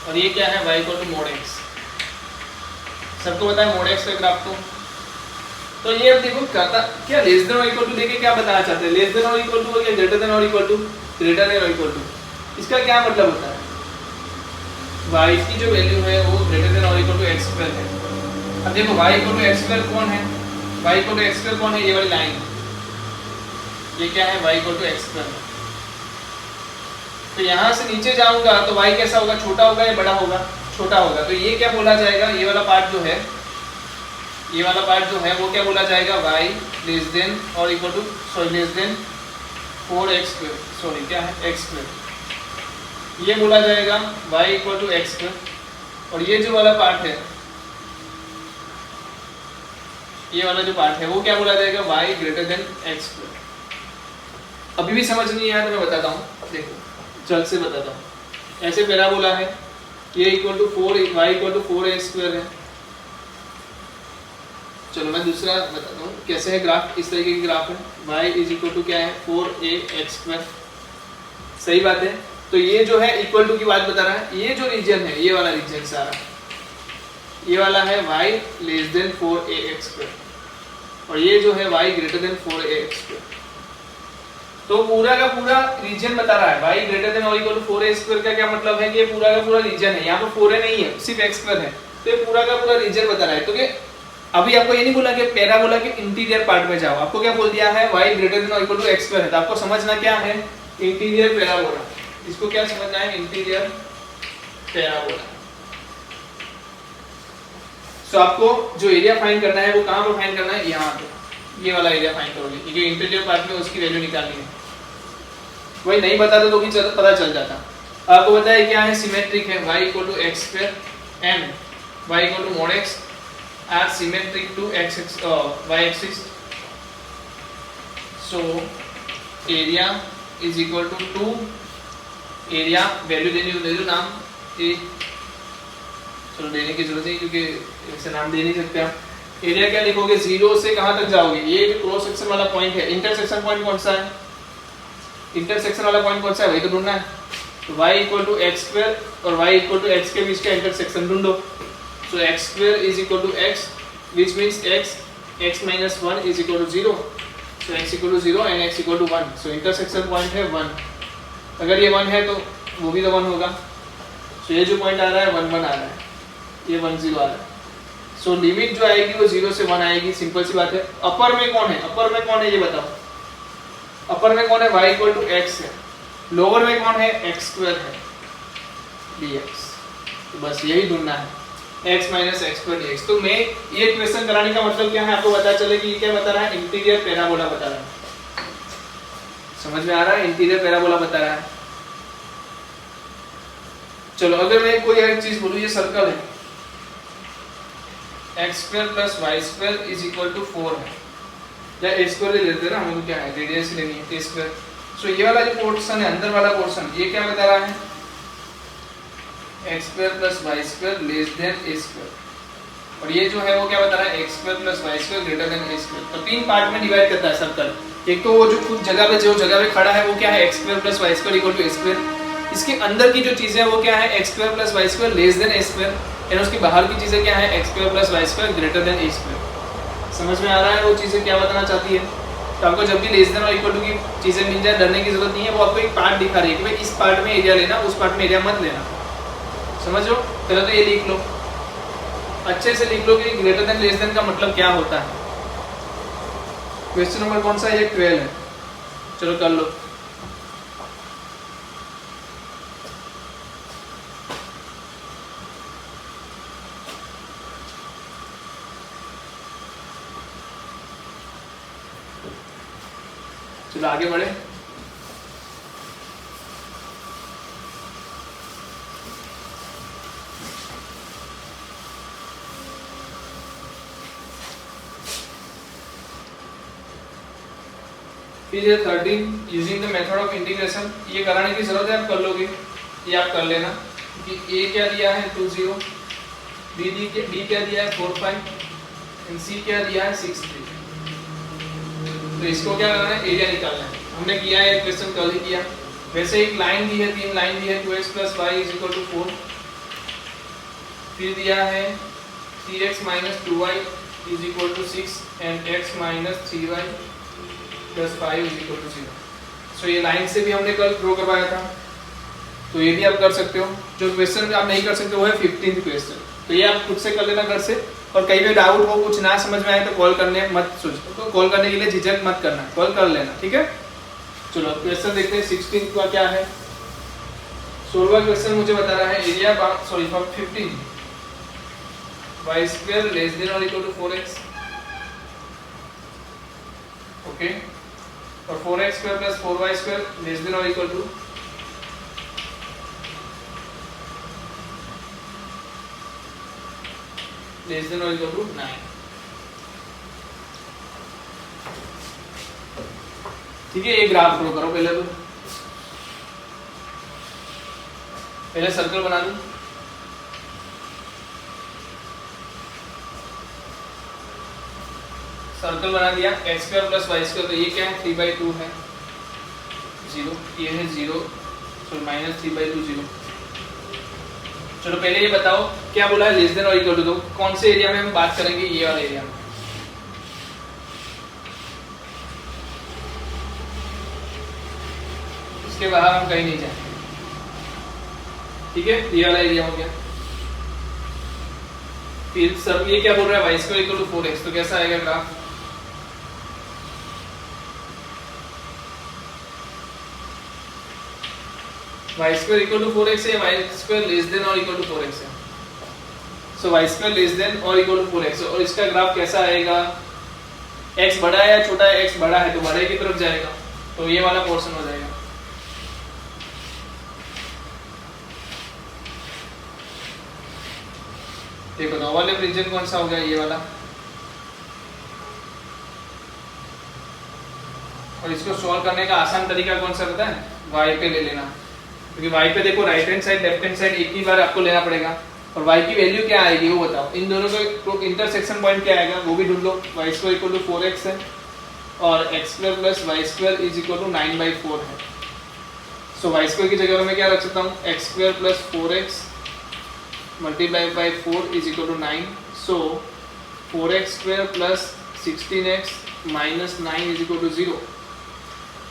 और ये क्या है, y equal to mod x। सबको पता है मोड एक्स का ग्राफ तो ये अब देखो कहता क्या लेस देन और इक्वल टू देके क्या बताना चाहते हैं, लेस देन और इक्वल टू या ग्रेटर देन और इक्वल टू, ग्रेटर देन और इक्वल टू, इसका क्या मतलब होता है, y की जो वैल्यू है वो ग्रेटर देन और इक्वल टू x स्क्वायर है। अब देखो y equal to x square कौन है, y equal to x square कौन है, ये वाली लाइन, ये क्या है y equal to x square. तो यहाँ से नीचे जाऊंगा तो y कैसा होगा, छोटा होगा या बड़ा होगा, छोटा होगा। तो ये क्या बोला जाएगा, ये वाला पार्ट जो है, ये वाला पार्ट जो है वो क्या बोला जाएगा, y लेस देन और equal to sorry less than 4x square, sorry क्या है x स्क्वायर, ये बोला जाएगा y equal to x square. और ये जो वाला पार्ट है, ये वाला जो पार्ट है वो क्या बोला जाएगा, y greater than x square. अभी भी समझ नहीं आया तो मैं बताता हूँ, देखो जल्द से बताता हूँ। ऐसे पैराबोला है, ये equal to 4 y equal to 4a square है। चलो मैं दूसरा बताता हूँ कैसे है ग्राफ, इस तरीके की ग्राफ है, y इज इक्वल टू क्या है 4ax स्क्वायर, सही बात है। तो ये जो है इक्वल टू की बात बता रहा है, ये जो रीजन है, ये वाला रीजन सारा, ये वाला है y less then 4ax square और ये जो है y greater than 4ax square. तो पूरा का पूरा रीजन बता रहा है, y ग्रेटर देन और इक्वल टू 4a स्क्वायर का क्या मतलब है कि ये पूरा का पूरा रीजन है, यहाँ पर 4a नहीं है, सिर्फ x स्क्वायर है। तो ये पूरा का पूरा रीजन बता रहा है। तो कि अभी आपको ये नहीं बोला कि पैराबोला के इंटीरियर पार्ट में जाओ, आपको क्या बोल दिया है, y ग्रेटर देन और इक्वल टू x स्क्वायर है। तो आपको समझना क्या है, इंटीरियर पैराबोला, इसको क्या समझना है, इंटीरियर पैराबोला। सो आपको जो एरिया फाइंड करना है वो कहाँ पर फाइंड करना है, यहाँ पे, ये वाला एरिया फाइंड करोगे, क्योंकि इंटीरियर पार्ट में उसकी वैल्यू निकालनी है। वही नहीं बताता तो भी पता चल जाता। आपको पता है क्या है, सिमेट्रिक है, y equal to x square and y equal to mod x are symmetric to y axis, so area is equal to 2, area value देनी हो दे दो, नाम ए, चलो देने की जरूरत नहीं क्योंकि ऐसे नाम दे नहीं सकते आप। एरिया क्या लिखोगे, 0 से कहां तक जाओगे, ये जो क्रॉस सेक्शन वाला पॉइंट है, इंटरसेक्शन पॉइंट कौन सा है, इंटरसेक्शन वाला पॉइंट कौन सा है, वही तो ढूंढना है। तो y equal to x square और y इक्वल टू x के बीच का इंटरसेक्शन ढूंढो। So x square is equal to x, which means x minus 1 is equal to 0. So x equal to 0 and x equal to 1. So intersection point है 1. अगर ये 1 है तो वो भी तो 1 होगा। So ये जो पॉइंट आ रहा है 1 1 आ रहा है, ये 1 0 आ रहा है। So लिमिट जो आएगी वो 0 से 1 आएगी, सिंपल सी बात है। अपर में कौन है, अपर में कौन है ये बताओ। अपर में कौन है, y इक्वल टू x है। लोअर में कौन है, x स्क्वायर है dx। तो बस यही ढूंढना है, x minus x square dx। तो मैं ये क्वेश्चन कराने का मतलब क्या है, आपको पता चले कि ये क्या बता रहा है, इंटीरियर पैराबोला बता रहा है। समझ में आ रहा है, इंटीरियर पैराबोला बता रहा है। चलो अगर मैं कोई एक चीज बोलूं, ये सर्कल है, x square plus Y square is equal to 4 है, या ए स्क्वायर ले लेते हैं ना, हम क्या है रेडियस लेनी है, ए स्क्वायर। सो ये वाला जो पोर्शन है, अंदर वाला पोर्शन, ये क्या बता रहा है, x square plus Y square less than A square. और ये जो है वो क्या बता रहा है, x square plus Y square greater than A square. तो 3 पार्ट में डिवाइड करता है सर्कल। एक तो वो जो खुद जगह पे जो जगह पे खड़ा है वो क्या है, x square plus Y square equal to A square. इसके अंदर की जो चीजें हैं वो क्या है, x square plus Y square less than A square. यानी उसकी बाहर की चीजें क्या है, x square plus Y square greater than A square. समझ में आ रहा है वो चीजें क्या बताना चाहती है। तो आपको जब भी लेस देन और इक्वल टू की चीजें मिल जाए, डरने की जरूरत नहीं है। वो आपको एक पार्ट दिखा रही है कि भाई इस पार्ट में एरिया लेना, उस पार्ट में एरिया मत लेना। समझ लो, पहले तो ये लिख लो, अच्छे से लिख लो कि ग्रेटर देन लेस देन का मतलब क्या होता है। क्वेश्चन नंबर कौन सा है, ये 12 है। चलो कर लो। चलो आगे बढ़े। फिर ये 13 using the method of integration, ये कराने की जरूरत है, आप कर लोगे, ये आप कर लेना कि a क्या दिया है 2 0, b क्या दिया है 4 5 एंड c क्या दिया है 6 3। तो इसको क्या करना है, एरिया निकालना है। हमने किया है, क्वेश्चन कल ही किया। वैसे एक लाइन दी है, 3 लाइन दी है, 2x + y = 4। फिर दिया है 3x minus 2y is equal to 6 and x minus 3y plus 5 is equal to 0. सो ये लाइन से भी हमने कल ड्रॉ करवाया था, तो ये भी आप कर सकते हो। जो क्वेश्चन आप नहीं कर सकते वो है 15th क्वेश्चन, तो ये आप खुद से कर लेना घर से। और कहीं भी डाउट हो, कुछ ना समझ में आए तो कॉल करने मत सोचो, तो कॉल करने के लिए झिझक मत करना, कॉल कर लेना, ठीक है। चलो क्वेश्चन देखते हैं 16 का क्या है। 16वां क्वेश्चन मुझे बता रहा है area sorry for 15 y square less than or equal to 4x, okay, और 4x square plus 4y square less than or equal to less than or equal to 9। ठीक है, ये ग्राफ ड्रॉ करो पहले, तो पहले सर्कल बना दूं। सर्कल बना दिया, x square plus Y square, तो ये क्या है 3/2 है, 0, ये है 0, तो माइनस 3/2 0। चलो पहले ये बताओ क्या बोला है, लेस देन और इक्वल टू, दो कौन से एरिया में हम बात करेंगे, ये वाला एरिया में। इसके बाहर हम कहीं नहीं जाएंगे, ठीक है, ये वाला एरिया हो गया। फिर सब ये क्या बोल रहा है, y square equal to 4x, तो कैसा आएगा graph, y square equal to 4x है, वाई स्क्वायर लेस देन और इक्वल टू 4x है। So y square less than और इक्वल टू 4x, और इसका ग्राफ कैसा आएगा, x बड़ा है या छोटा है, x बड़ा है तो बड़े की तरफ जाएगा, तो ये वाला पोर्शन हो जाएगा। देखो नॉर्मल रीजन कौन सा हो गया, ये वाला। और इसको सॉल्व करने का आसान तरीका कौन सा रहता है, y पे ले लेना, क्योंकि y पे देखो right hand side left hand side एक ही बार आपको लेना पड़ेगा। और y की वैल्यू क्या आएगी वो बताओ, इन दोनों का इंटरसेक्शन पॉइंट क्या आएगा वो भी ढूंढ लो। y square equal to 4x है और x square plus Y square is equal to 9/4 है। सो y स्क्वायर की जगह मैं क्या रख सकता हूँ, x square plus 4x multiplied by 4 is equal to 9, so 4x square plus 16x minus 9 is equal to 0।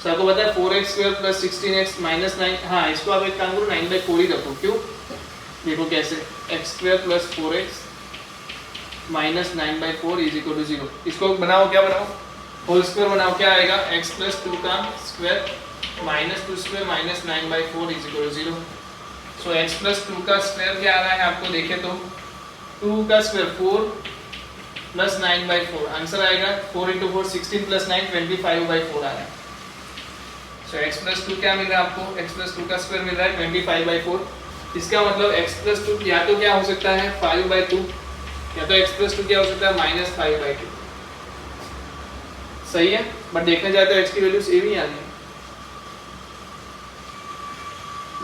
so आपको पता है 4x square plus 16x minus 9, हाँ इसको आप एक काम करो 9/4 ही रखो, क्यों, देखो कैसे, x square plus 4x minus 9/4 is equal to 0। इसको बनाओ, क्या बनाओ, होल स्क्वायर बनाओ, क्या आएगा, x plus 2 का square minus 2 square minus 9/4 is equal to 0। So x plus 2 का स्क्वायर क्या आ रहा है आपको देखे तो 2 का स्क्वायर 4 प्लस 9/4, आंसर आएगा 4 × 4 16 प्लस 9 25/4 आ रहा है। सो x प्लस 2 क्या मिल रहा है आपको, x प्लस 2 का स्क्वायर मिल रहा है 25/4। इसका मतलब x प्लस 2 या तो क्या हो सकता है 5/2, या तो x प्लस 2 क्या हो सकता है -5/2। सही है, बट देखने जाए तो x की वैल्यू सेम ही आ रही है।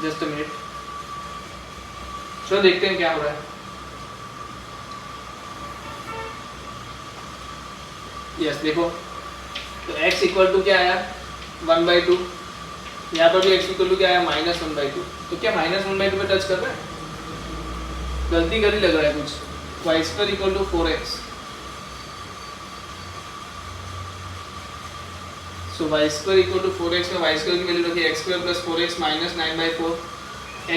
जस्ट अ मिनट, चलो देखते हैं क्या हो रहा है। यस देखो, तो x इक्वल टू क्या आया 1/2, यहाँ पर भी x इक्वल टू क्या आया -1/2। तो क्या -1/2 पे टच कर रहा है, गलती कर ही लग रहा है कुछ। y square equal to 4x, so y square equal to 4x में y स्क्वायर की वैल्यू रखी x square plus 4x minus 9/4,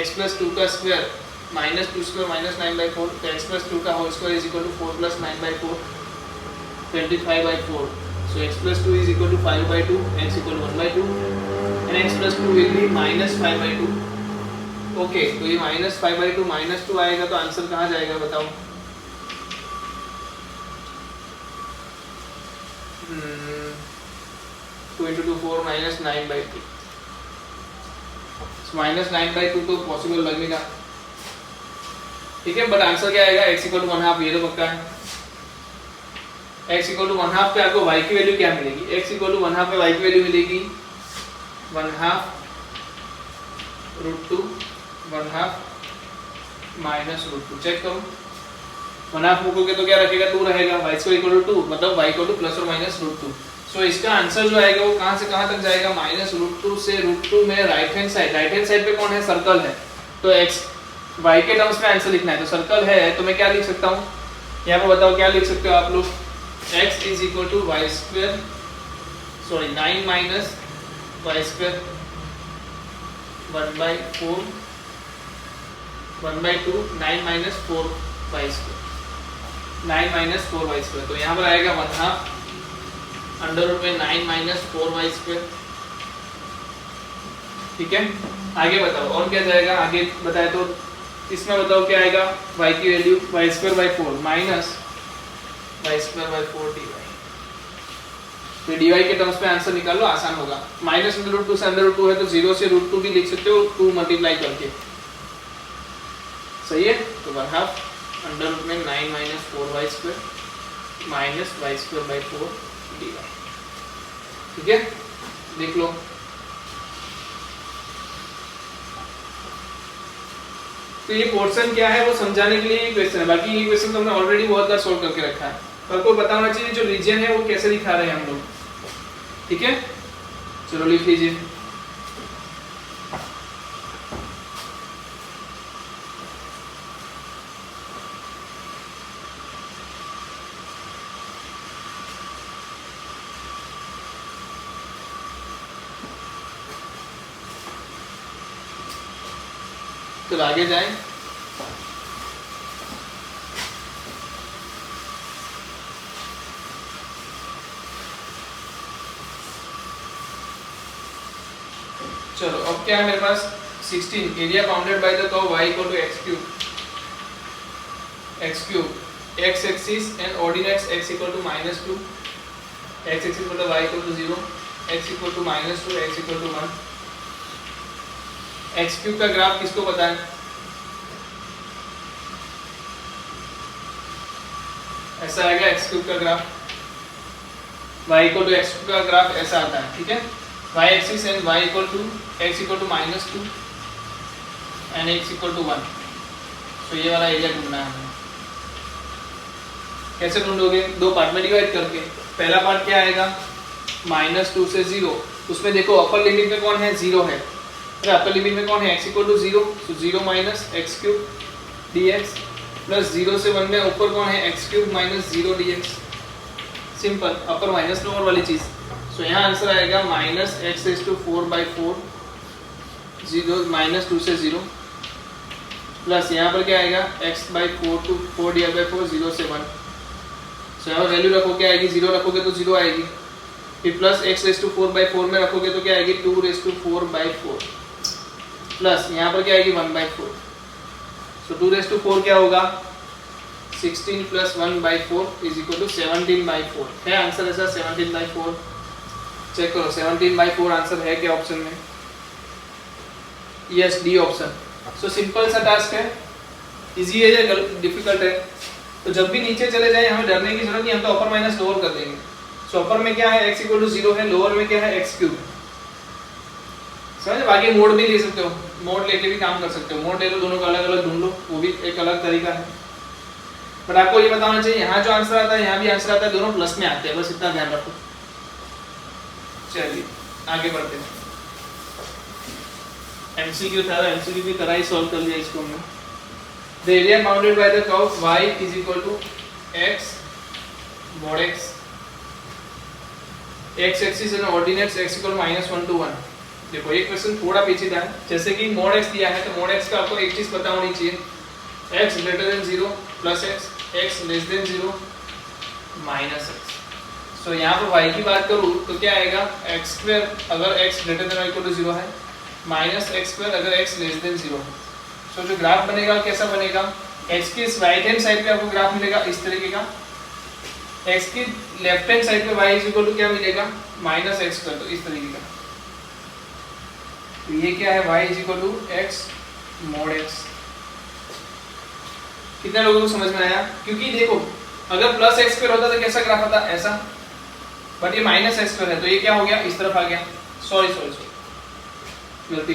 x plus 2 का स्क्वायर माइनस 2 स्क्वायर माइनस 9/4, तो x प्लस 2 का whole square is equal to 4 plus 9/4 25/4। So x plus 2 is equal to 5/2, x equal to 1/2 and x plus 2 will be -5/2। Okay, तो ये -5/2 -2 आएगा, तो आंसर कहाँ जाएगा बताओ, 2 × 2 4 -9/2। -9/2 तो पॉसिबल लग नहीं रहा, ठीक है, बट आंसर क्या आएगा x इक्वल टू 1/2, ये तो पक्का है। x इक्वल टू 1/2 पे आपको y की वैल्यू क्या मिलेगी, x इक्वल टू 1/2 पे y की वैल्यू मिलेगी 1/2 √2 1/2 माइनस √2। चेक करो, 1/2 मूकोगे तो क्या रखेगा 2 रहेगा, y स्क्वायर इक्वल टू 2 मतलब y इक्वल टू प्लस और माइनस √2। सो इसका आंसर जो आएगा वो कहाँ से कहाँ तक जाएगा, -√2 से √2 में राइट हैंड साइड पे कौन है, सर्कल है, तो x y के टर्म्स में आंसर लिखना है, तो सर्कल है तो मैं क्या लिख सकता हूँ यहाँ पर बताओ क्या लिख सकते हो आप लोग, x is equal to y square, sorry 9 minus y square 1/4 1/2 9 minus 4 y square 9 minus 4 y square. तो यहाँ पर आएगा 1/2 अंडर रूट में 9 माइनस 4 वाई स्क्वेयर। ठीक है, आगे बताओ और क्या जाएगा, आगे बताए तो इसमें बताओ क्या आएगा, y की value y square by 4 minus y square by 4 dy। तो dy के टर्म्स में आंसर निकाल लो, आसान होगा। माइनस अंडर रूट 2 से अंडर रूट 2 है तो 0 से रूट 2 भी लिख सकते हो 2 मल्टीप्लाई करके, सही है। तो 1/2 अंडर रूट में 9 minus 4 y square minus y square by 4 dy। ठीक है, देख लो। तो ये पोर्शन क्या है वो समझाने के लिए ये क्वेश्चन है, बाकी ये क्वेश्चन तो हमने ऑलरेडी बहुत बार सॉल्व करके रखा है, पर को पता होना चाहिए जो रीजन है वो कैसे दिखा रहे हैं हम लोग। ठीक है, चलो लिख लीजिए। तो आगे जाएं। चलो अब क्या है मेरे पास 16 area bounded by the curve y equal to x cube x axis and ordinates x equal to -2 x axis मतलब y equal to 0 x equal to -2 x equal to 1। x cube का ग्राफ किसको पता है, ऐसा आएगा x क्यूब का graph, y equal to x का ग्राफ ऐसा आता है। ठीक है, y axis and y equal to x equal to -2 and x equal to 1। तो ये वाला एरिया ढूंढना है हमें। कैसे ढूंढोगे, दो पार्ट में डिवाइड करके। पहला पार्ट क्या आएगा, -2 से 0, उसमें देखो अपर लिमिट में कौन है, 0 है, अपर लिमिट में कौन है x इक्वल टू 0, तो 0 minus x cube dx plus 0 से 1 में ऊपर कौन है x cube minus 0 dx। Simple, अपर माइनस लोअर वाली चीज। सो यहाँ आंसर आएगा -x⁴/4 0 -2 से 0 प्लस यहाँ पर क्या आएगा x/4 to 4 dy/4 0 से 1। सो यहाँ वैल्यू रखो क्या आएगी, 0 रखोगे तो 0 आएगी, फिर प्लस x⁴/4 में रखोगे तो क्या आएगी 2⁴/4 प्लस यहाँ पर क्या आएगी 1/4। सो 2⁴ क्या होगा 16 प्लस 1/4 इज इक्वल टू 17/4 है आंसर। ऐसा 17/4 चेक करो, 17/4 आंसर है क्या ऑप्शन में, yes D option. So simple सा टास्क है, इजी है या डिफिकल्ट है। तो जब भी नीचे चले जाए हमें डरने की जरूरत नहीं, हम तो अपर माइनस लोअर कर देंगे। सो अपर में क्या है x इक्वल टू 0 है, लोअर में क्या है x क्यूब। समझे, बाकी मोड भी ले सकते हो, मोड लेके भी काम कर सकते हो, मोड ले लो, दोनों का अलग अलग ढूंढ लो, वो भी एक अलग तरीका है। पर आपको ये बताना चाहिए यहाँ जो आंसर आता है यहाँ भी आंसर आता है, दोनों प्लस में आते हैं, बस इतना ध्यान रखो। चलिए आगे बढ़ते हैं। एमसीक्यू था, एमसीक्यू भी करा ही, सॉल्व कर लिया इसको हमने। The area bounded by the curve y is equal to x mod x x axis and ordinates x equal -1 to 1। देखो ये क्वेश्चन थोड़ा पेचीदा है, जैसे कि mod x दिया है तो mod x का आपको एक चीज पता होनी चाहिए, x greater then 0 plus x less than 0 minus x। सो यहाँ पर y की बात करूँ तो क्या आएगा x² अगर x greater than equal to 0 है माइनस x² अगर x लेस देन 0 है। सो जो ग्राफ बनेगा कैसा बनेगा, x की राइट हैंड साइड पे आपको ग्राफ मिलेगा इस तरीके का, x की लेफ्ट हैंड साइड पे y इज इक्वल टू क्या मिलेगा -x², तो इस तरीके का। तो ये क्या है y is equal to x mod x। कितने लोगों को समझ में आया, क्योंकि देखो अगर प्लस x² होता तो कैसा ग्राफ आता, ऐसा, बट ये -x² है तो ये क्या हो गया, इस तरफ आ गया। सॉरी गलती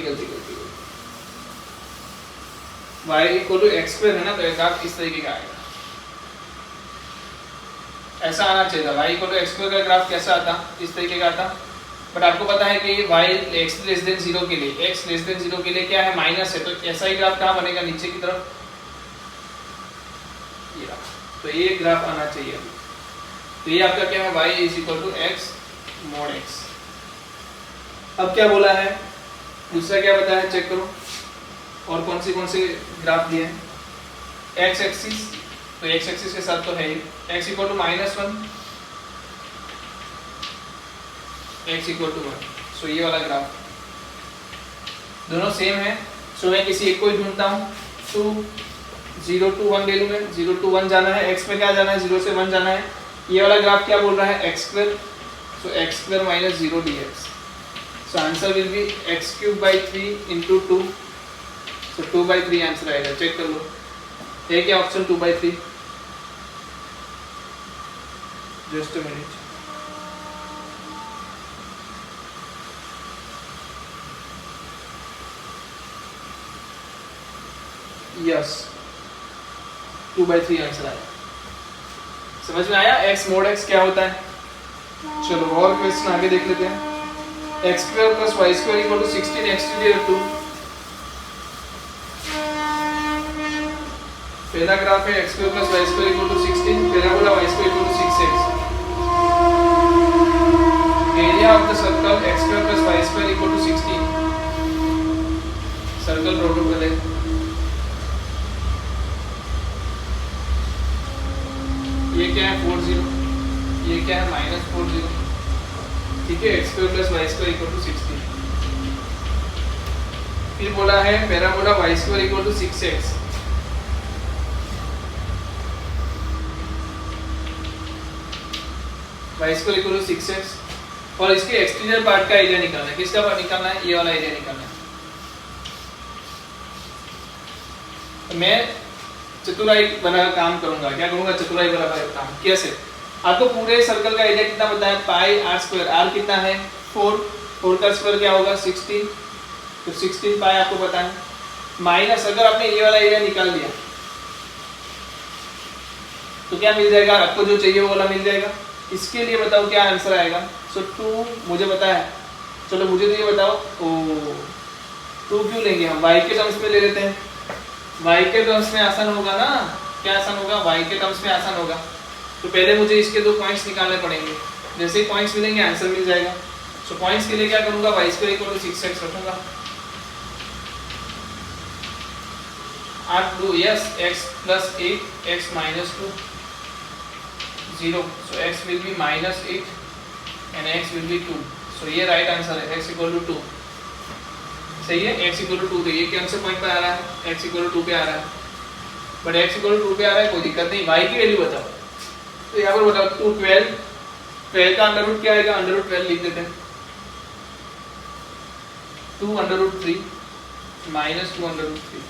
y इक्वल टू x² है ना, तो ग्राफ इस तरीके का आएगा, ऐसा आना चाहिए था। y इक्वल टू x² का ग्राफ कैसा आता, इस तरीके का आता, बट आपको पता है कि y x लेस देन 0 के लिए, x लेस देन 0 के लिए क्या है माइनस है, तो ऐसा ही ग्राफ कहाँ बनेगा, नीचे की तरफ। ये रहा, तो तो ये ग्राफ आना चाहिए अभी। तो ये आपका क्या है, y is equal to x mod x. अब क्या बोला है, दूसरा क्या बताया है, चेक करो और कौन से ग्राफ दिए हैं। एक्स एक्सिस, तो एक्स एक्सिस के साथ तो है ही x equal to -1, x equal to 1। So ये वाला ग्राफ दोनों सेम है। सो मैं किसी एक को ही ढूंढता हूँ। तो 0 to 1 ले लूँ मैं, 0 to 1 जाना है, x में क्या जाना है, 0 से 1 जाना है। ये वाला ग्राफ क्या बोल रहा है, x², so x² - 0 dx। So answer will be x³ / 3 × 2, so 2/3 answer आएगा। चेक कर लो, है क्या option 2/3? Just a minute. Yes, 2/3 answer आया। समझ में आया x mod x क्या होता है? चलो और क्वेश्चन आगे देख लेते हैं। x² + y² = 16, x³ 2। पहला ग्राफ है x² + y² = 16, पहला बोला y² = 6x। Area of the circle x² + y² = 16। Circle draw कर ले। ये क्या है, 40, ये क्या है, -40। ठीक है, x² + y² = 16। फिर बोला है parabola y² = 6x। y² = 6x और इसके एक्सटीरियर पार्ट का एरिया निकालना है। किसका पार्ट निकालना है, ये वाला एरिया निकालना है। तो मैं चतुराई बना काम करूंगा। क्या करूंगा, चतुराई बना काम। कैसे, आपको पूरे सर्कल का एरिया कितना पता है, πr²। r कितना है, 4 का स्क्वायर क्या होगा, 16। तो 16 पाई आपको पता है, माइनस अगर आपने ये वाला एरिया निकाल दिया तो क्या मिल जाएगा आपको, जो चाहिए वो वाला मिल जाएगा। इसके लिए बताओ क्या आंसर आएगा। सो 2 मुझे पता है, चलो मुझे तो ये बताओ, 2 क्यों लेंगे हम, y के टर्म्स में ले लेते हैं। y के टर्म्स में आसान होगा ना, क्या आसान होगा, y के टर्म्स में आसान होगा। तो पहले मुझे इसके 2 पॉइंट्स निकालने पड़ेंगे, जैसे ही पॉइंट्स मिलेंगे आंसर मिल जाएगा। सो पॉइंट्स के लिए क्या करूंगा, y² = 6x रखूंगा। 8 2 yes, x + 8 x - 2 0। so x will be -8 and x will be 2। so ये राइट आंसर है, x = 2। सही है, x = 2। तो ये कौन से पॉइंट पे आ रहा है, x = 2 पे आ रहा है। बट x = 2 पे आ रहा है, कोई दिक्कत नहीं। y की वैल्यू बताओ। तो यहाँ पर बताओ 2 12 का अंडर रूट क्या आएगा, √12 लिख देते हैं। 2√3 - 2√3।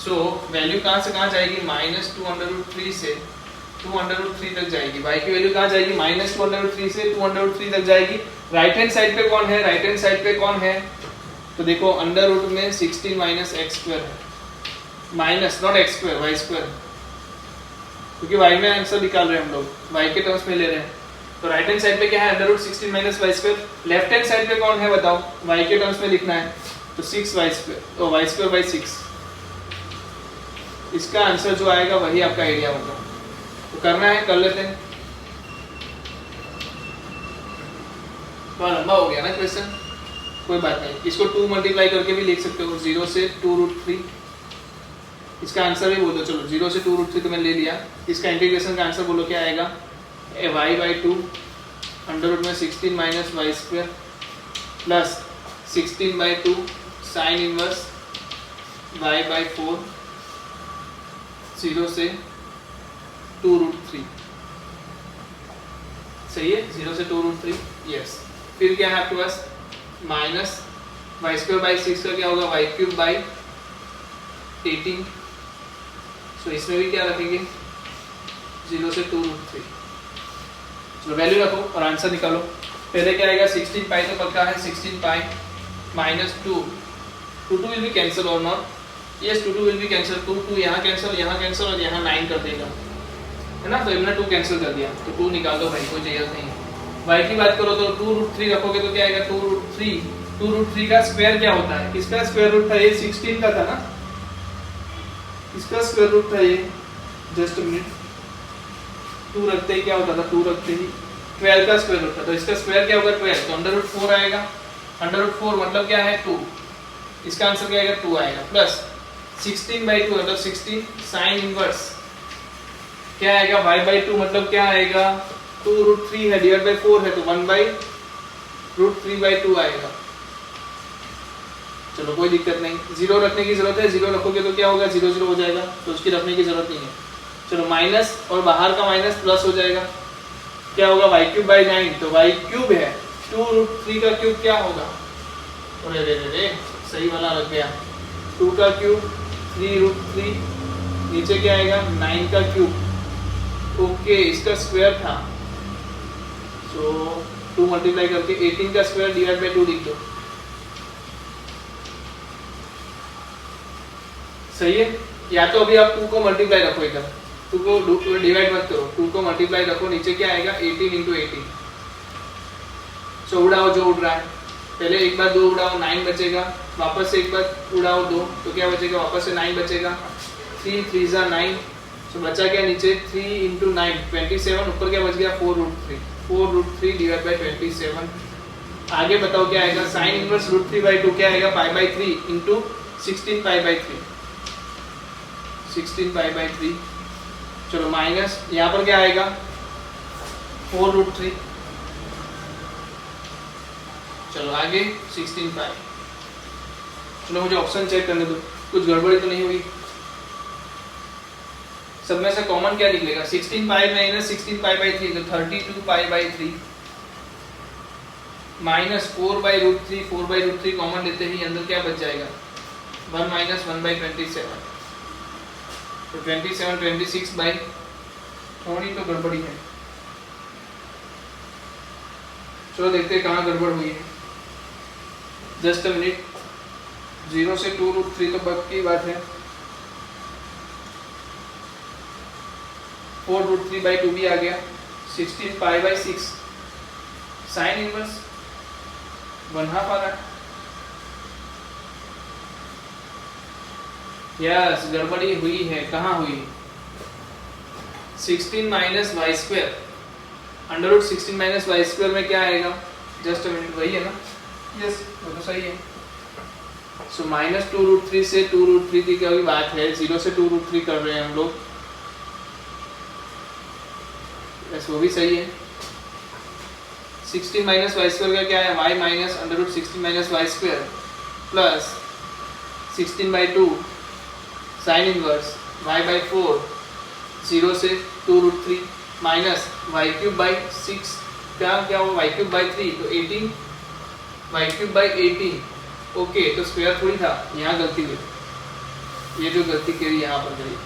सो वैल्यू कहाँ से कहाँ जाएगी, -2√3 से 2√3 तक जाएगी। y की वैल्यू कहाँ जाएगी, -2√3 से 2√3 तक जाएगी। राइट हैंड साइड पे कौन है, राइट हैंड साइड पे कौन है, तो देखो अंडर रूट में 16 - x² है, माइनस नॉट x², y², क्योंकि y में आंसर निकाल रहे हैं हम लोग, y के टर्म्स में ले रहे हैं। तो राइट हैंड साइड पे क्या है, under root 16 - y²। Left hand side पे कौन है बताओ, y के टर्म्स में लिखना है, तो 6y², तो y²/6। इसका आंसर जो आएगा वही आपका एरिया होगा। तो करना है, कर लेते हैं। थोड़ा लंबा हो गया ना क्वेश्चन, कोई बात नहीं। इसको 2 मल्टीप्लाई करके भी लिख सकते हो, 0 से 2√3। इसका आंसर भी बोलो, चलो 0 से 2√3 तो मैंने ले लिया। इसका इंटीग्रेशन का आंसर बोलो क्या आएगा, y/2 अंडर रूट में 16 - y² plus 16/2 sine inverse y/4 0 से 2√3। सही है, 0 से 2√3, यस। फिर क्या है आपके पास, माइनस y²/6 का क्या होगा, y³ / 18। सो इसमें भी क्या रखेंगे, 0 से 2√3। चलो वैल्यू रखो और आंसर निकालो। पहले क्या आएगा, 16 पाई तो पक्का है, 16 पाई -2 2 विल बी कैंसिल और not, yes 2 will B cancel. 2 यहाँ कैंसिल, यहाँ कैंसिल और यहाँ 9 कर देगा, है ना। तो हमने 2 कैंसिल कर दिया, तो 2 निकाल दो भाई, कोई चाहिए नहीं। y की बात करो तो 2√3 रखोगे तो क्या आएगा, 2√3 का स्क्वायर क्या होता है, किसका स्क्वायर रूट था, ये 16 का था ना, इसका स्क्वायर रूट था ये, जस्ट अ मिनट, 2 रखते ही क्या होता था, 2 रखते ही 12 का स्क्वायर रूट था, तो इसका स्क्वायर क्या होगा 12, तो अंडर रूट 4 आएगा, अंडर रूट 4 मतलब क्या है 2, इसका आंसर क्या आएगा 2 आएगा, प्लस 16/2 मतलब 16 साइन इनवर्स क्या आएगा y/2 मतलब क्या आएगा 2√3 है डिवाइड बाय 4 है तो 1/√3/2 आएगा। चलो कोई दिक्कत नहीं, 0 रखने की जरूरत है, 0 रखोगे तो क्या होगा 0 0 हो जाएगा, तो उसकी रखने की जरूरत नहीं है। चलो माइनस और बाहर का माइनस प्लस हो जाएगा, क्या होगा y3/9, तो y³ है 2√3 का क्यूब क्या होगा, अरे रे रे रे सही वाला रख गया, 2 का क्यूब 3√3 नीचे क्या आएगा 9 का क्यूब, ओके इसका स्क्वायर था, सो 2 मल्टीप्लाई करके 18 का स्क्वायर डिवाइड बाय 2 लिख दो, सही है। या तो अभी आप 2 को मल्टीप्लाई रखो इधर, 2 को डिवाइड मत करो, 2 को मल्टीप्लाई रखो, नीचे क्या आएगा 18 × 18, सो उड़ाओ जो उड़ रहा है, पहले एक बार 2 उड़ाओ 9 बचेगा, वापस से एक बार उड़ाओ 2 तो क्या बचेगा वापस से 9 बचेगा, 3 3 = 9, सो बचा क्या नीचे 3 × 9 27, ऊपर क्या बच गया 4√3 डिवाइड बाय 27। आगे बताओ क्या आएगा, साइन इनवर्स √3/2 क्या आएगा π/3 × 16 π/3, 16 π/3। चलो माइनस यहाँ पर क्या आएगा 4√3, चलो आगे 16 π। चलो मुझे ऑप्शन चेक करने दो, कुछ गड़बड़ी तो नहीं हुई, सब में से कॉमन क्या निकलेगा 16 π - 16 π/3 तो 32 π/3 माइनस 4/√3, 4/√3 कॉमन लेते ही अंदर क्या बच जाएगा 1 - 1/27, तो 27 26 बाई, थोड़ी तो गड़बड़ी है, चलो देखते हैं कहाँ गड़बड़ हुई है, जस्ट अ मिनट। 0 से 2√3 तो बग की बात है, 4√3/2 भी आ गया, 16 π/6 साइन इनवर्स 1/2 आ रहा है, यस गड़बड़ी हुई है, कहाँ हुई 16 - y², √16 - y² में क्या आएगा, जस्ट अ मिनट वही है ना, यस वो तो सही है, सो -2√3 से 2√3 की क्या बात है, 0 से 2√3 कर रहे हैं हम लोग, यस वो भी सही है। 16 - y² का क्या है y - √16 - y² plus 16/2 sine inverse y/4 0 से 2√3 माइनस y³/6 क्या हो y³/3 तो 18 y³/18, ओके तो स्क्वायर थोड़ी था, यहाँ गलती हुई, ये जो गलती करी यहाँ पर करी,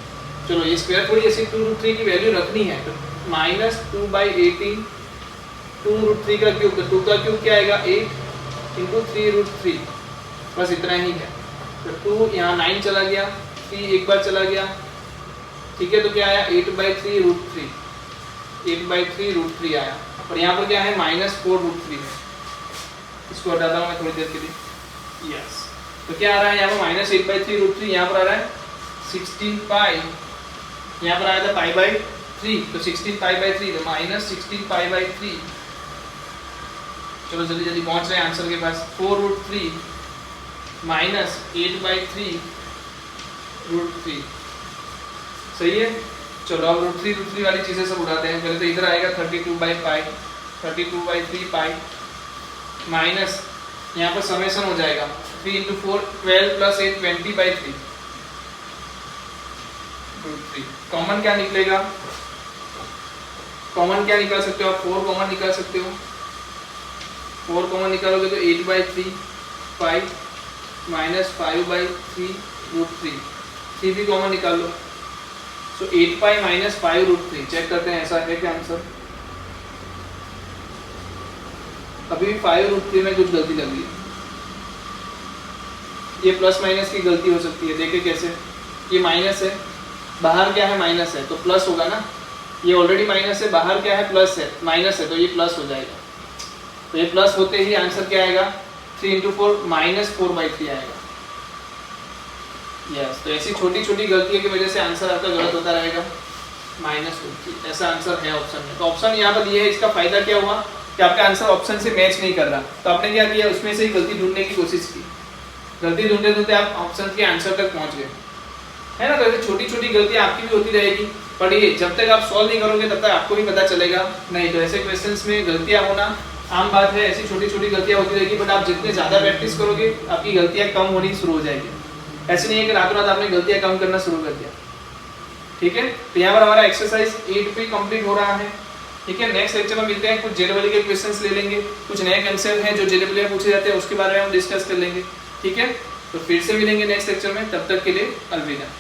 चलो ये स्क्वायर थोड़ी ऐसी 2√3 की वैल्यू रखनी है, तो -2/18 2√3 का क्यूब, तो 2 का क्यूब क्या आएगा 8 × 3√3, बस इतना ही है, तो 2 यहाँ 9 चला गया, 3 एक बार चला गया, ठीक है, तो क्या आया 8/3√3, 8/3√3 आया, और यहाँ पर क्या है -4√3 है, इसको हटाता हूँ मैं थोड़ी देर के लिए, यस तो क्या आ रहा है यहाँ पर -8/3√3, यहाँ पर आ रहा है 16 π, यहाँ पर आया था π/3 तो 16 π/3 तो -16 π/3, चलो जल्दी जल्दी पहुँच रहे हैं आंसर के पास, 4√3 -8/3√3, सही है। चलो अब √3 वाली चीज़ें सब उड़ाते हैं, पहले तो इधर आएगा 32/π 32/3 π माइनस यहाँ पर समेशन हो जाएगा 3 × 4 12 + 8 20/3 √3, कॉमन क्या निकलेगा, कॉमन क्या निकाल सकते हो आप, 4 कॉमन निकाल सकते हो, 4 कॉमन निकालोगे तो 8/3 π -5/3√3, 3 भी कॉमन निकाल लो, सो 8π - 5√3, चेक करते हैं ऐसा है क्या आंसर, अभी 5√3 में कुछ गलती लग रही है, ये प्लस माइनस की गलती हो सकती है, देखें कैसे, ये माइनस है, बाहर क्या है माइनस है तो प्लस होगा ना, ये ऑलरेडी माइनस है, बाहर क्या है प्लस है, माइनस है तो ये प्लस हो जाएगा, तो ये प्लस होते ही आंसर क्या आएगा 3 × 4 -4/3 आएगा, यस तो ऐसी छोटी छोटी गलतियों की वजह से आंसर आपका गलत होता रहेगा, -50, ऐसा आंसर है ऑप्शन में। तो ऑप्शन यहाँ पर दिया है, इसका फायदा क्या हुआ कि आपका आंसर ऑप्शन से मैच नहीं कर रहा, तो आपने क्या किया, उसमें से ही गलती ढूंढने की कोशिश की, गलती ढूंढते ढूंढते आप ऑप्शन के आंसर तक पहुंच गए, है ना। तो ऐसे छोटी छोटी गलतियां आपकी भी होती रहेगी, पर ये जब तक आप सॉल्व नहीं करोगे तब तक आपको भी पता चलेगा नहीं। तो ऐसे क्वेश्चंस में गलतियां होना आम बात है, ऐसी छोटी छोटी गलतियां होती रहेगी, बट आप जितने ज्यादा प्रैक्टिस करोगे आपकी गलतियां कम होनी शुरू हो जाएगी। ऐसे नहीं है कि रातों रात आपने गलतियां कम करना शुरू कर दिया, ठीक है। तो यहाँ पर हमारा एक्सरसाइज 8 भी कंप्लीट हो रहा है, ठीक है। नेक्स्ट लेक्चर में मिलते हैं, कुछ जेडबल के क्वेश्चंस ले लेंगे, कुछ नए कंसेप्ट हैं जो जेडबल में पूछे जाते हैं उसके बारे में हम डिस्कस कर लेंगे, ठीक है। तो फिर से मिलेंगे नेक्स्ट लेक्चर में, तब तक के लिए अलविदा।